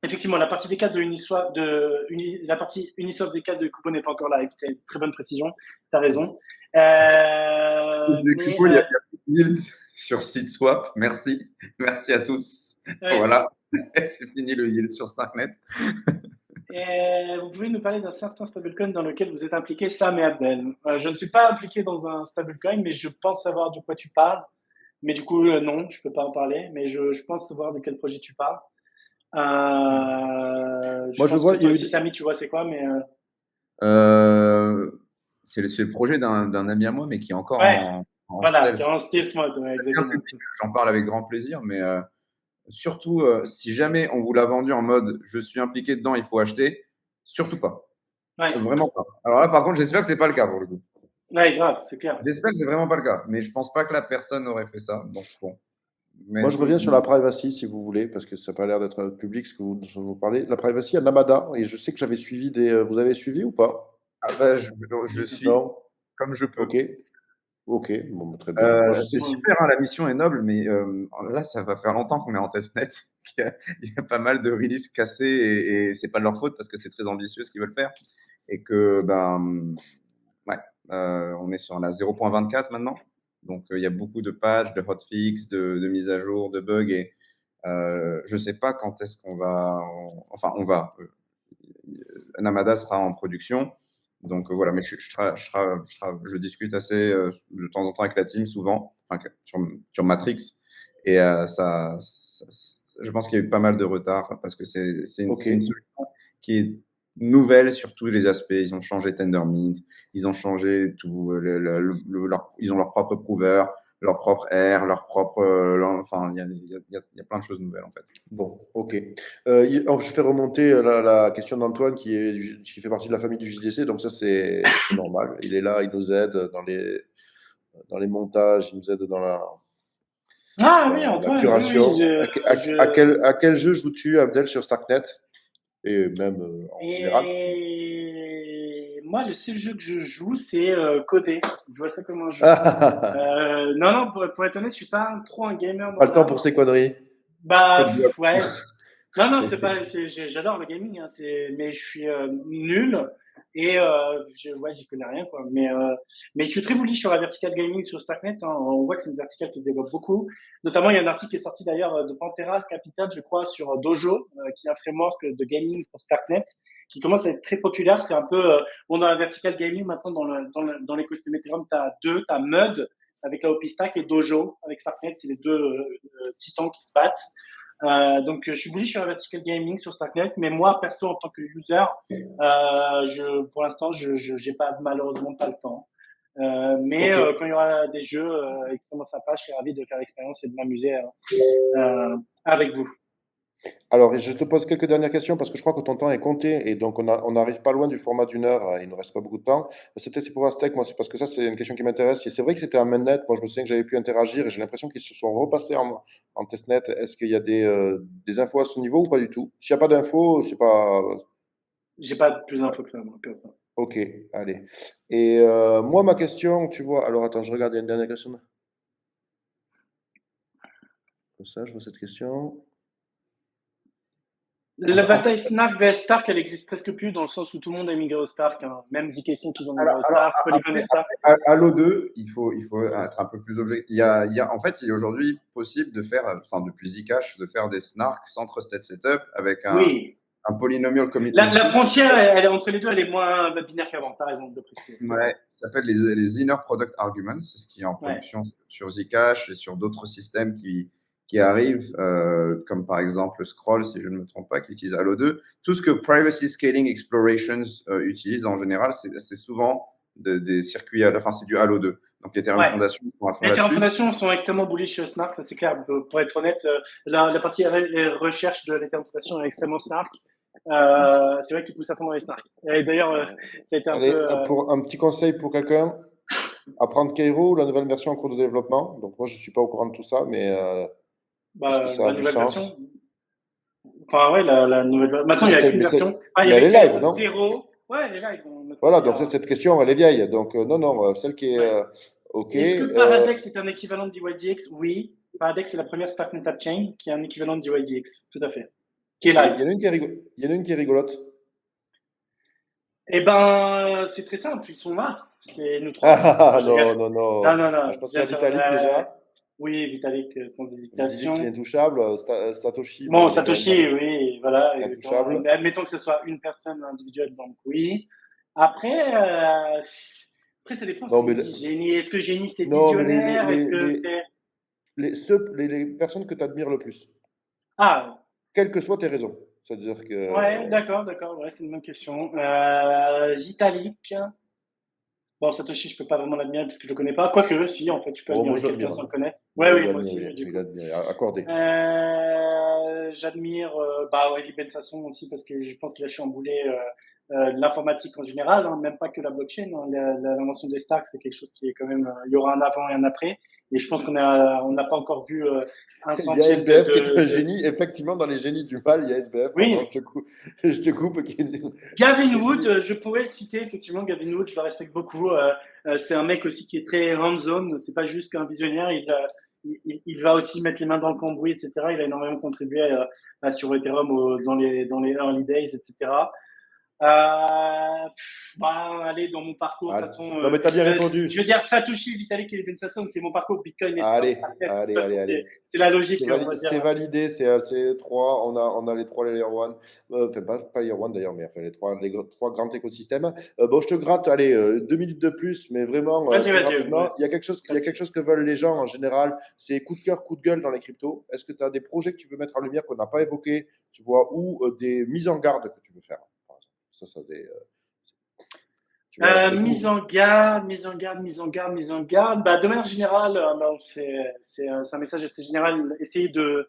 Effectivement, la partie V4 de Uniswap, la partie Uniswap V4 de Ekubo n'est pas encore là. Écoutez, très bonne précision, tu as raison. Il y a yield sur SeedSwap. Merci. Merci à tous. Ouais. Voilà. C'est fini le yield sur Starknet. Vous pouvez nous parler d'un certain stablecoin dans lequel vous êtes impliqué, Sam et Abdel. Je ne suis pas impliqué dans un stablecoin, mais je pense savoir de quoi tu parles. Mais du coup, non, je peux pas en parler. Mais je pense savoir de quel projet tu parles. Je Moi, je pense vois, que il y toi a eu aussi, Samy, tu vois c'est quoi, mais C'est le projet d'un ami à moi, mais qui est encore ouais, en voilà, qui est stealth. en stealth mode, ouais, exactement. J'en parle avec grand plaisir, mais surtout, si jamais on vous l'a vendu en mode je suis impliqué dedans, il faut acheter, Surtout pas. Ouais, Vraiment pas. Alors là, par contre, j'espère que c'est pas le cas pour le coup. ouais, grave, c'est clair. J'espère que c'est vraiment pas le cas. Mais je pense pas que la personne aurait fait ça. Donc bon. Moi, Mais je reviens sur la privacy, si vous voulez, parce que ça n'a pas l'air d'être public ce que vous parlez. La privacy à Namada, et je sais que j'avais suivi des. Vous avez suivi ou pas? ah bah, je suis Non? comme je peux. Ok. Ok. Bon, bah, très bien. Moi, je sais. C'est super, hein, la mission est noble, mais là, ça va faire longtemps qu'on est en testnet. Il y a pas mal de releases cassées et c'est pas de leur faute parce que c'est très ambitieux ce qu'ils veulent faire. Et que, ben, ouais, on est sur la 0.24 maintenant. Donc, il y a beaucoup de patchs, de hotfix, de mises à jour, de bugs. Et je sais pas quand est-ce qu'on va. Enfin, on va. Namada sera en production. Donc voilà, mais je discute assez de temps en temps avec la team, souvent, enfin, sur Matrix. Et je pense qu'il y a eu pas mal de retard parce que c'est une Ok. solution qui est nouvelle sur tous les aspects. Ils ont changé Tendermint, ils ont changé tout, ils ont leur propre prover, leur propre R, leur propre. Enfin, il y a plein de choses nouvelles en fait. Bon, ok. Je fais remonter la question d'Antoine qui fait partie de la famille du JDC, donc ça c'est normal. Il est là, il nous aide dans les montages, il nous aide Ah oui, dans la Antoine, oui, oui, curation. À quel jeu je vous tue, Abdel, sur Starknet? Et même en général. moi, le seul jeu que je joue, c'est Codé. Je vois ça comme un jeu. Pas Non, non, pour être honnête, je suis pas trop un gamer dans le temps l'âme. pour ces conneries. Bah, Code Block. ouais. Non, non, c'est pas, j'adore le gaming, hein, mais je suis nul et ouais, j'y connais rien, quoi. Mais je suis très bullish sur la vertical gaming sur Starknet, hein. On voit que c'est une verticale qui se développe beaucoup. Notamment, il y a un article qui est sorti d'ailleurs de Pantera Capital, je crois, sur Dojo, qui est un framework de gaming pour Starknet, qui commence à être très populaire. C'est un peu, bon, dans la vertical gaming, maintenant, dans l'écosystème Ethereum, t'as Mud avec la OP Stack et Dojo avec Starknet. C'est les deux titans qui se battent. Donc, je suis bullish sur la vertical gaming sur Starknet, mais moi, perso, en tant que user, pour l'instant, je j'ai pas malheureusement pas le temps. Mais Ok. quand il y aura des jeux extrêmement sympas, je serai ravi de faire l'expérience et de m'amuser avec vous. Alors, je te pose quelques dernières questions parce que je crois que ton temps est compté et donc on n'arrive pas loin du format d'une heure. Il ne nous reste pas beaucoup de temps. C'est pour Aztec, moi, c'est parce que ça, c'est une question qui m'intéresse. Et c'est vrai que c'était un mainnet. Moi, je me souviens que j'avais pu interagir et j'ai l'impression qu'ils se sont repassés en testnet. Est-ce qu'il y a des infos à ce niveau ou pas du tout? S'il n'y a pas d'infos, c'est pas. J'ai pas plus d'infos que ça, moi, que ça. Ok, allez. Et moi, ma question, tu vois. Alors, attends, je regarde, il y a une dernière question. Comme ça, je vois cette question. La bataille Snark vs Stark, elle existe presque plus dans le sens où tout le monde a migré au Stark, hein. Même ZK Sync, ils ont migré au Stark, Polygon et Stark. Halo 2, il faut être un peu plus objectif. En fait, il est aujourd'hui possible de faire, enfin, depuis Zcash, de faire des snarks sans trusted setup avec Oui. un polynomial commitment. La frontière, elle est entre les deux, elle est moins binaire qu'avant. T'as raison de préciser. Ouais, ça s'appelle les Inner Product Arguments, c'est ce qui est en production sur Zcash et sur d'autres systèmes qui arrivent, comme par exemple Scroll, si je ne me trompe pas, qui utilise Halo 2. Tout ce que Privacy Scaling Explorations utilise en général, c'est souvent des circuits, enfin c'est du Halo 2. Donc Ethereum Foundation pour Ethereum Foundation sont extrêmement bullish sur Snark, ça c'est clair. Pour être honnête, la partie recherche de l'Ethereum Foundation est extrêmement Snark. C'est vrai qu'ils poussent à fond dans les Snark. Et d'ailleurs, ça a été un peu. Pour un petit conseil pour quelqu'un, apprendre Cairo, la nouvelle version en cours de développement. Donc moi, je suis pas au courant de tout ça, mais est-ce que ça a la du nouvelle sens? version. Enfin, ouais, la nouvelle. Maintenant, il n'y a qu'une version. Ah, il y elle avait est live, Cairo non? 0. Ouais, elle est live. Voilà, donc cette question, elle est vieille. Donc non, non, celle qui est OK. Est-ce que Paradex est un équivalent de DYDX? Oui. Paradex est la première Starknet App Chain qui est un équivalent de DYDX. Tout à fait. Qui est live. Il y en a une qui est rigolote. Eh ben, c'est très simple. Ils sont là. C'est nous trois. Ah, non, non, non. Non, non, non. Je pense qu'il y a Vitalik déjà. Oui, Vitalik, sans hésitation. Qui est intouchable. Satoshi. Bon, Satoshi, oui, voilà. Intouchable. Mais admettons que ce soit une personne individuelle, donc oui. Après, ça dépend si on dit génie. Est-ce que génie c'est visionnaire? Est-ce que c'est. Les personnes que tu admires le plus. Ah. Quelles que soient tes raisons. C'est-à-dire que. Ouais, d'accord. Ouais, c'est une bonne question. Vitalik. Bon, Satoshi, je peux pas vraiment l'admirer parce que je le connais pas. Quoique, si, en fait, tu peux admirer quelqu'un sans le connaître. Ouais, oui, moi aussi. Accordé. J'admire Eli Ben Sasson aussi parce que je pense qu'il a chamboulé de l'informatique en général, hein, même pas que la blockchain. Hein. L'invention des stacks, c'est quelque chose qui est quand même, il y aura un avant et un après. Et je pense on n'a pas encore vu un Il y a centième SBF qui est un génie. Effectivement, dans les génies du mal, il y a SBF. Oui. Pardon, je te coupe. Gavin Wood, je pourrais le citer, effectivement. Gavin Wood, je le respecte beaucoup. C'est un mec aussi qui est très hands-on. C'est pas juste qu'un visionnaire. Il va aussi mettre les mains dans le cambouis, etc. Il a énormément contribué sur Ethereum dans les early days, etc. Allez, dans mon parcours, de toute façon. Non, mais t'as bien répondu. Je veux dire, Satoshi, Vitalik et Ben Sasson, c'est mon parcours. Bitcoin et allez. C'est la logique. C'est validé, c'est trois. On a les trois layer one. Enfin, pas layer one d'ailleurs, mais enfin, les trois grands écosystèmes. Bon, je te gratte, allez, 2 minutes de plus, mais vraiment. Rapidement, il y a quelque chose que veulent les gens en général. C'est coup de cœur, coup de gueule dans les cryptos. Est-ce que tu as des projets que tu veux mettre en lumière qu'on n'a pas évoqués, tu vois, ou des mises en garde que tu veux faire? Ça mise en garde. De manière générale, c'est un message assez général. Essayer de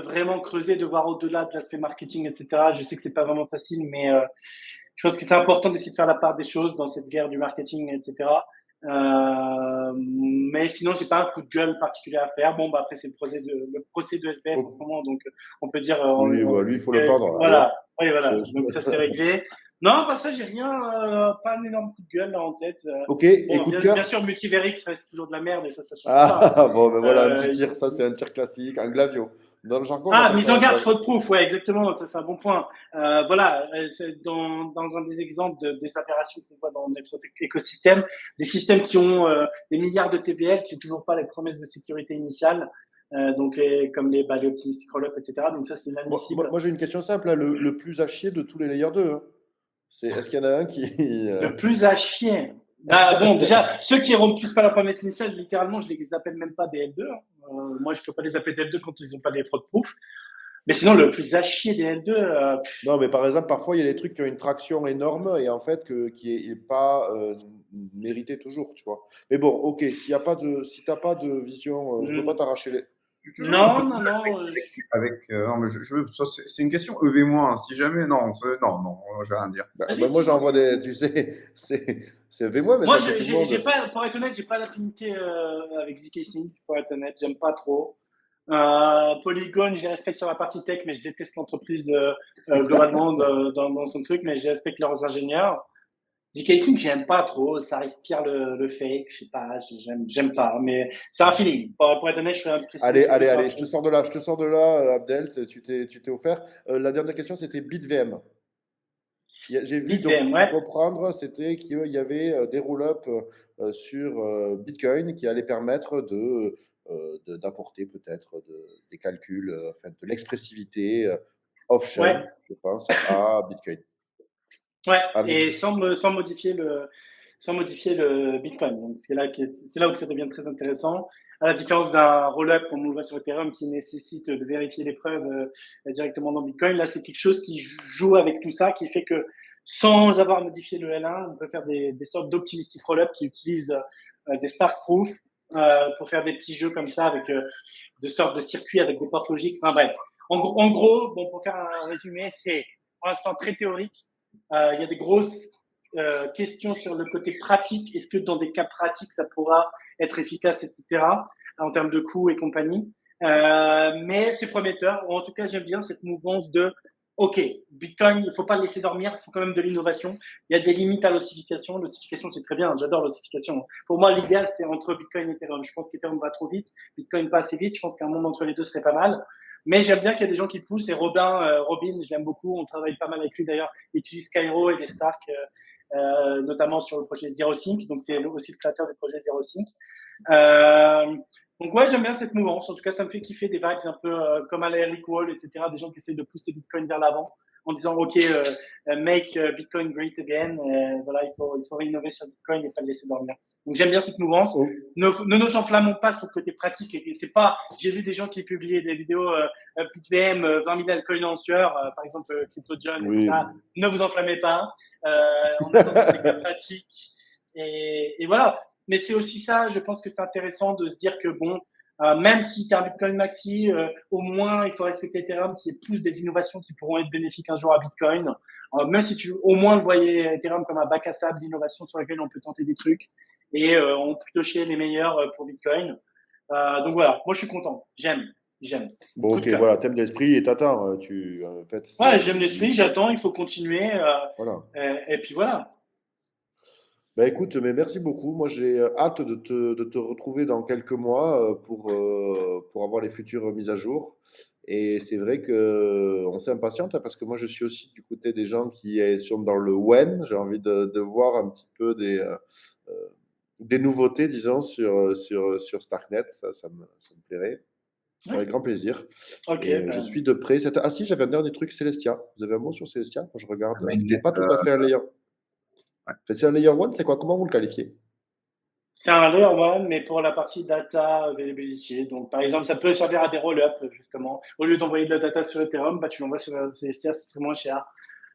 vraiment creuser, de voir au-delà de l'aspect marketing, etc. Je sais que c'est pas vraiment facile, mais je pense que c'est important d'essayer de faire la part des choses dans cette guerre du marketing, etc. Mais sinon, j'ai pas un coup de gueule particulier à faire. Bon, après, c'est le procès de SBF en ce moment, donc on peut dire. Oui, lui, il faut le pendre. Voilà. Oui, voilà. Donc ça, c'est réglé. Non, ça, j'ai rien, pas un énorme coup de gueule là en tête. Ok, et coup de cœur. Bien sûr, Multiverix reste toujours de la merde et ça change pas. Bon, ben voilà, un petit tir, ça c'est un tir classique, un glavio. Dans le jargon. Mise en garde, fraud-proof, ouais, exactement, ça c'est un bon point. Voilà, c'est dans un des exemples des aberrations qu'on voit dans notre écosystème, des systèmes qui ont des milliards de TVL, qui n'ont toujours pas les promesses de sécurité initiale. Donc comme les optimistic roll-up, etc. Donc ça c'est inadmissible. Moi j'ai une question simple, là, le plus à chier de tous les layers 2. Hein. Est-ce qu'il y en a un qui. Le plus à chier. Bon, déjà, ceux qui remplissent pas la promesse initiale, littéralement, je les appelle même pas des L2. Hein. Moi, je peux pas les appeler des L2 quand ils ont pas des fraud-proof. Mais sinon, le plus à chier des L2. Non, mais par exemple, parfois, il y a des trucs qui ont une traction énorme et en fait, qui est pas mérité toujours, tu vois. Mais bon, ok, si t'as pas de vision, je peux pas t'arracher les. Non. C'est une question EV-, hein, si jamais, non, je vais rien dire. Moi, j'envoie des, tu sais, c'est EV-, mais moi, ça, j'ai pas, pour être honnête, j'ai pas d'affinité avec zkSync, pour être honnête, j'aime pas trop. Polygon, je les respecte sur la partie tech, mais je déteste l'entreprise globalement dans son truc, mais je respecte leurs ingénieurs. zkSync, j'aime pas trop, ça respire le fake, je sais pas, j'aime pas, mais c'est un feeling. Pour être honnête, je fais un précis. Allez, je te sors de là, Abdel, tu t'es offert. La dernière question, c'était BitVM. J'ai vu reprendre, c'était qu'il y avait des roll-ups sur Bitcoin qui allaient permettre d'apporter peut-être des calculs, de l'expressivité off-chain, je pense, à Bitcoin. Ouais, et sans modifier le Bitcoin. Donc c'est là où ça devient très intéressant. À la différence d'un roll-up comme on le voit sur Ethereum qui nécessite de vérifier les preuves directement dans Bitcoin, là c'est quelque chose qui joue avec tout ça, qui fait que sans avoir modifié le L1, on peut faire des sortes d'optimistic roll-up qui utilisent des star proof pour faire des petits jeux comme ça avec de sortes de circuits avec des portes logiques. Enfin bref, en gros, bon, pour faire un résumé, c'est pour l'instant très théorique. Il y a des grosses questions sur le côté pratique. Est-ce que dans des cas pratiques, ça pourra être efficace, etc., en termes de coûts et compagnie. Mais c'est prometteur. En tout cas, j'aime bien cette mouvance de OK, Bitcoin, il ne faut pas le laisser dormir, il faut quand même de l'innovation. Il y a des limites à l'ossification. L'ossification, c'est très bien, j'adore l'ossification. Pour moi, l'idéal, c'est entre Bitcoin et Ethereum. Je pense qu'Ethereum va trop vite, Bitcoin pas assez vite. Je pense qu'un monde entre les deux serait pas mal. Mais j'aime bien qu'il y a des gens qui le poussent. Et Robin, je l'aime beaucoup. On travaille pas mal avec lui d'ailleurs. Il utilise Cairo et les Stark, notamment sur le projet ZeroSync. Donc, c'est aussi le créateur du projet ZeroSync. Donc, ouais, j'aime bien cette mouvance. En tout cas, ça me fait kiffer des vibes un peu comme à la Eric Wall, etc. Des gens qui essayent de pousser Bitcoin vers l'avant en disant, OK, make Bitcoin great again. Voilà, il faut innover sur Bitcoin et pas le laisser dormir. Donc, j'aime bien cette mouvance. Oh. Ne nous enflammons pas sur le côté pratique. Et c'est pas, j'ai vu des gens qui publiaient des vidéos, BitVM, 20 000 altcoins en sueur, par exemple, Crypto John, etc. Ne vous enflammez pas. On attend des cas pratiques. Et voilà. Mais c'est aussi ça, je pense que c'est intéressant de se dire que bon, Même si tu as un Bitcoin maxi, au moins il faut respecter Ethereum qui pousse des innovations qui pourront être bénéfiques un jour à Bitcoin. Même si tu au moins le voyais Ethereum comme un bac à sable d'innovation sur lequel on peut tenter des trucs et on peut piocher les meilleurs pour Bitcoin. Donc voilà, moi je suis content, j'aime. Bon, Coup ok, de cœur. voilà, t'aimes l'esprit et t'attends. En fait, Ouais, j'aime l'esprit, j'attends, il faut continuer. Voilà. Et puis voilà. Bah écoute, mais merci beaucoup. Moi, j'ai hâte de te retrouver dans quelques mois pour avoir les futures mises à jour. Et c'est vrai que on s'impatiente hein, parce que moi, je suis aussi du côté des gens qui sont dans le when. J'ai envie de voir un petit peu des nouveautés, disons, sur Starknet. Ça me plairait. Ouais. Avec grand plaisir. Ok. Et je suis de près. Ah si, j'avais un dernier truc, Celestia. Vous avez un mot sur Celestia? Quand je regarde, qui n'est Mainnet, pas tout à fait un layer. ouais. C'est un layer one, c'est quoi? Comment vous le qualifiez? C'est un layer one, mais pour la partie data availability. Donc, par exemple, ça peut servir à des roll-up, justement. Au lieu d'envoyer de la data sur Ethereum, bah, tu l'envoies sur Celestia, ce serait moins cher.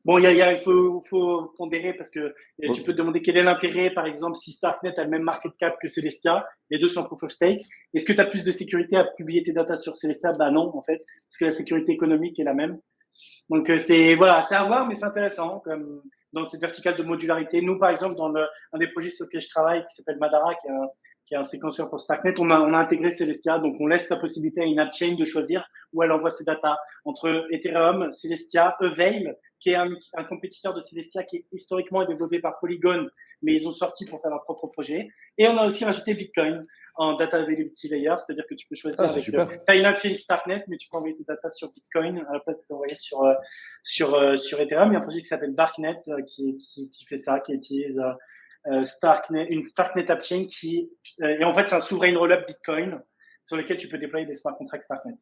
Bon, il faut pondérer parce que tu peux te demander quel est l'intérêt, par exemple, si Starknet a le même market cap que Celestia, les deux sont proof of stake. Est-ce que tu as plus de sécurité à publier tes datas sur Celestia? Bah non, en fait, parce que la sécurité économique est la même. Donc voilà, c'est à voir, mais c'est intéressant comme dans cette verticale de modularité. Nous, par exemple, un des projets sur lequel je travaille, qui s'appelle Madara, qui est un séquenceur pour Starknet, on a intégré Celestia, donc on laisse la possibilité à une app chain de choisir où elle envoie ses datas entre Ethereum, Celestia, Avail, qui est un compétiteur de Celestia qui est historiquement développé par Polygon, mais ils ont sorti pour faire leur propre projet. Et on a aussi rajouté Bitcoin en data availability layer, c'est-à-dire que tu peux choisir avec t'as une app chain Starknet, mais tu peux envoyer tes data sur Bitcoin à la place de les envoyer sur Ethereum. Il y a un projet qui s'appelle Darknet qui fait ça, qui utilise Starknet, une Starknet app chain et en fait c'est un souverain roll-up Bitcoin sur lequel tu peux déployer des smart contracts Starknet.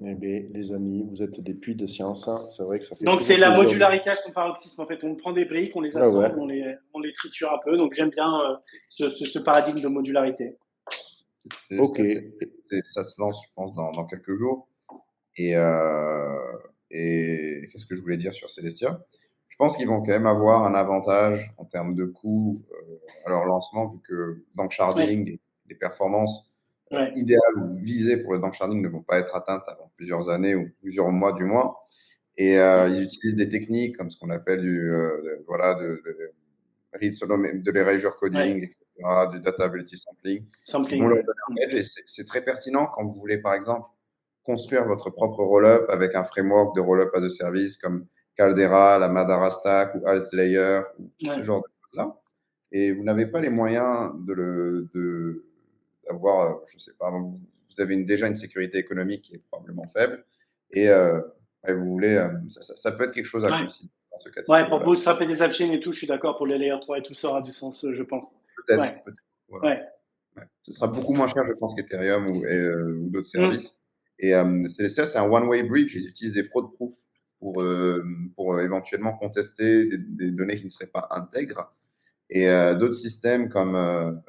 Eh bien, les amis, vous êtes des puits de science. Hein. C'est vrai que ça fait. Donc c'est la modularité à son paroxysme. En fait, on prend des briques, on les assemble, on les triture un peu. Donc j'aime bien ce paradigme de modularité. Ok. Ça se lance, je pense, dans quelques jours. Et qu'est-ce que je voulais dire sur Celestia? Je pense qu'ils vont quand même avoir un avantage en termes de coût à leur lancement, vu que dans le sharding, les performances idéales ou visées pour le bank sharding ne vont pas être atteintes avant plusieurs années ou plusieurs mois du moins. Et ils utilisent des techniques comme ce qu'on appelle de l'erasure coding, etc., du data availability sampling. Qui vont leur donner un edge. Et c'est très pertinent quand vous voulez, par exemple, construire votre propre roll-up avec un framework de roll-up as a service comme Caldera, la Madara Stack ou Altlayer, ou ce genre de choses-là. Et vous n'avez pas les moyens d'avoir, je sais pas, vous avez déjà une sécurité économique qui est probablement faible. Et vous voulez, ça peut être quelque chose à considérer dans ce cas de figure. Pour bootstrapper des appchains et tout, je suis d'accord pour les layer 3 et tout, ça aura du sens, je pense. Peut-être. Voilà. Ce sera beaucoup moins cher, je pense, qu'Ethereum ou d'autres services. Et Celestia, c'est un one-way bridge. Ils utilisent des fraud proof pour éventuellement contester des données qui ne seraient pas intègres. Et d'autres systèmes comme,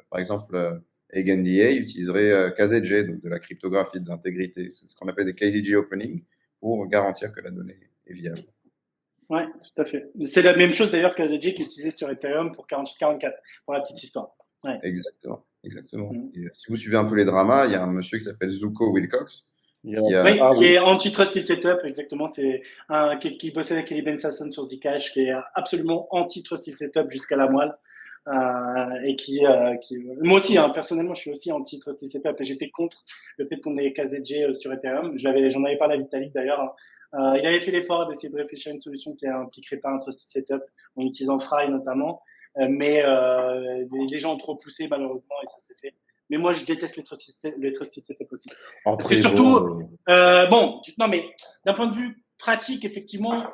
par exemple, EigenDA utiliserait KZG, donc de la cryptographie, de l'intégrité, ce qu'on appelle des KZG opening, pour garantir que la donnée est viable. Oui, tout à fait. C'est la même chose d'ailleurs qu'AZG qui est utilisé sur Ethereum pour 4844, pour la petite histoire. Ouais. Exactement. Et si vous suivez un peu les dramas, il y a un monsieur qui s'appelle Zuko Wilcox. Qui est anti-trusted setup, exactement. C'est qui bossait avec Eli Ben Sasson sur Zcash, qui est absolument anti-trusted setup jusqu'à la moelle. Et moi aussi, personnellement, je suis aussi anti-trusted setup et j'étais contre le fait qu'on ait KZG sur Ethereum. J'en avais parlé à Vitalik d'ailleurs. Il avait fait l'effort d'essayer de réfléchir à une solution qui n'impliquerait pas un trusted setup en utilisant Fry notamment. Mais les gens ont trop poussé malheureusement et ça s'est fait. Mais moi, je déteste les trusted setup aussi. Après, parce que surtout, non, mais d'un point de vue pratique, effectivement,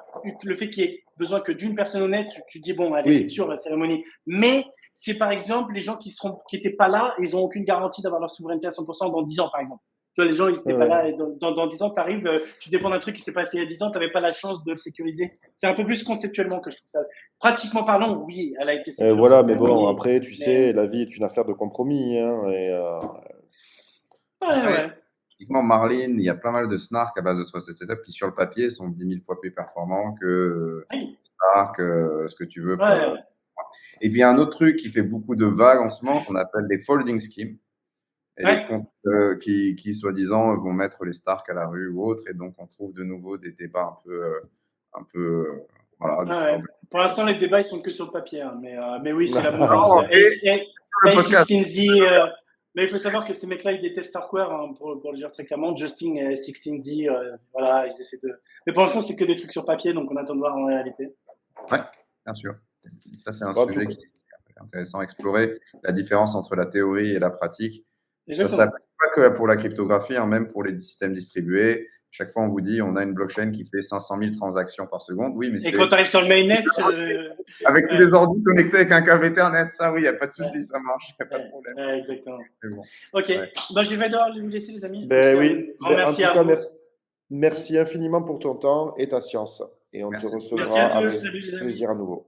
le fait qu'il y ait besoin que d'une personne honnête, tu te dis, bon, allez, c'est sûr, la cérémonie. Mais c'est par exemple les gens qui n'étaient pas là, ils n'ont aucune garantie d'avoir leur souveraineté à 100% dans 10 ans, par exemple. Tu vois, les gens, ils n'étaient pas là. Et dans 10 ans, tu arrives, tu dépends d'un truc qui s'est passé il y a 10 ans, tu n'avais pas la chance de le sécuriser. C'est un peu plus conceptuellement que je trouve ça. Pratiquement parlant, oui, elle a été sécurisée. Voilà, mais bon, après, tu sais, la vie est une affaire de compromis. Hein, Typiquement, Marlin, il y a pas mal de snark à base de trusted setup qui, sur le papier, sont 10 000 fois plus performants que Stark, ce que tu veux. Et puis, un autre truc qui fait beaucoup de vagues en ce moment, qu'on appelle des folding schemes. et Ouais. les comptes qui soi-disant, vont mettre les Stark à la rue ou autre. Et donc, on trouve de nouveau des débats un peu voilà, de Ah ce ouais. genre de Pour l'instant, les communication. débats, ils sont que sur le papier, hein, mais oui, c'est la mouvance Non, et le podcast. A16Z. Mais il faut savoir que ces mecs-là, ils détestent Starkware, hein, pour le dire très clairement. Justin et A16Z, voilà, ils essaient de. Mais pour l'instant, c'est que des trucs sur papier, donc on attend de voir en réalité. Ouais, bien sûr. Ça, c'est un En tout sujet cas, qui est intéressant à explorer, la différence entre la théorie et la pratique. Ça Exactement. s'applique pas que pour la cryptographie, hein, même pour les systèmes distribués. Chaque fois, on vous dit, on a une blockchain qui fait 500 000 transactions par seconde. Oui, mais Et quand c'est tu arrives sur le mainnet, avec tous ouais, les ordi connectés avec un câble Ethernet. Ça, oui, il n'y a pas de ouais, souci, ça marche, il n'y a pas de ouais, problème. ouais, exactement. Mais bon, Ok, ouais. bah, je vais devoir vous laisser, les amis. En tout ben cas, un oui, grand en merci tout à cas, vous. merci infiniment pour ton temps et ta science. Et on te Merci. Merci à recevra tous. avec Salut, les amis. plaisir à nouveau.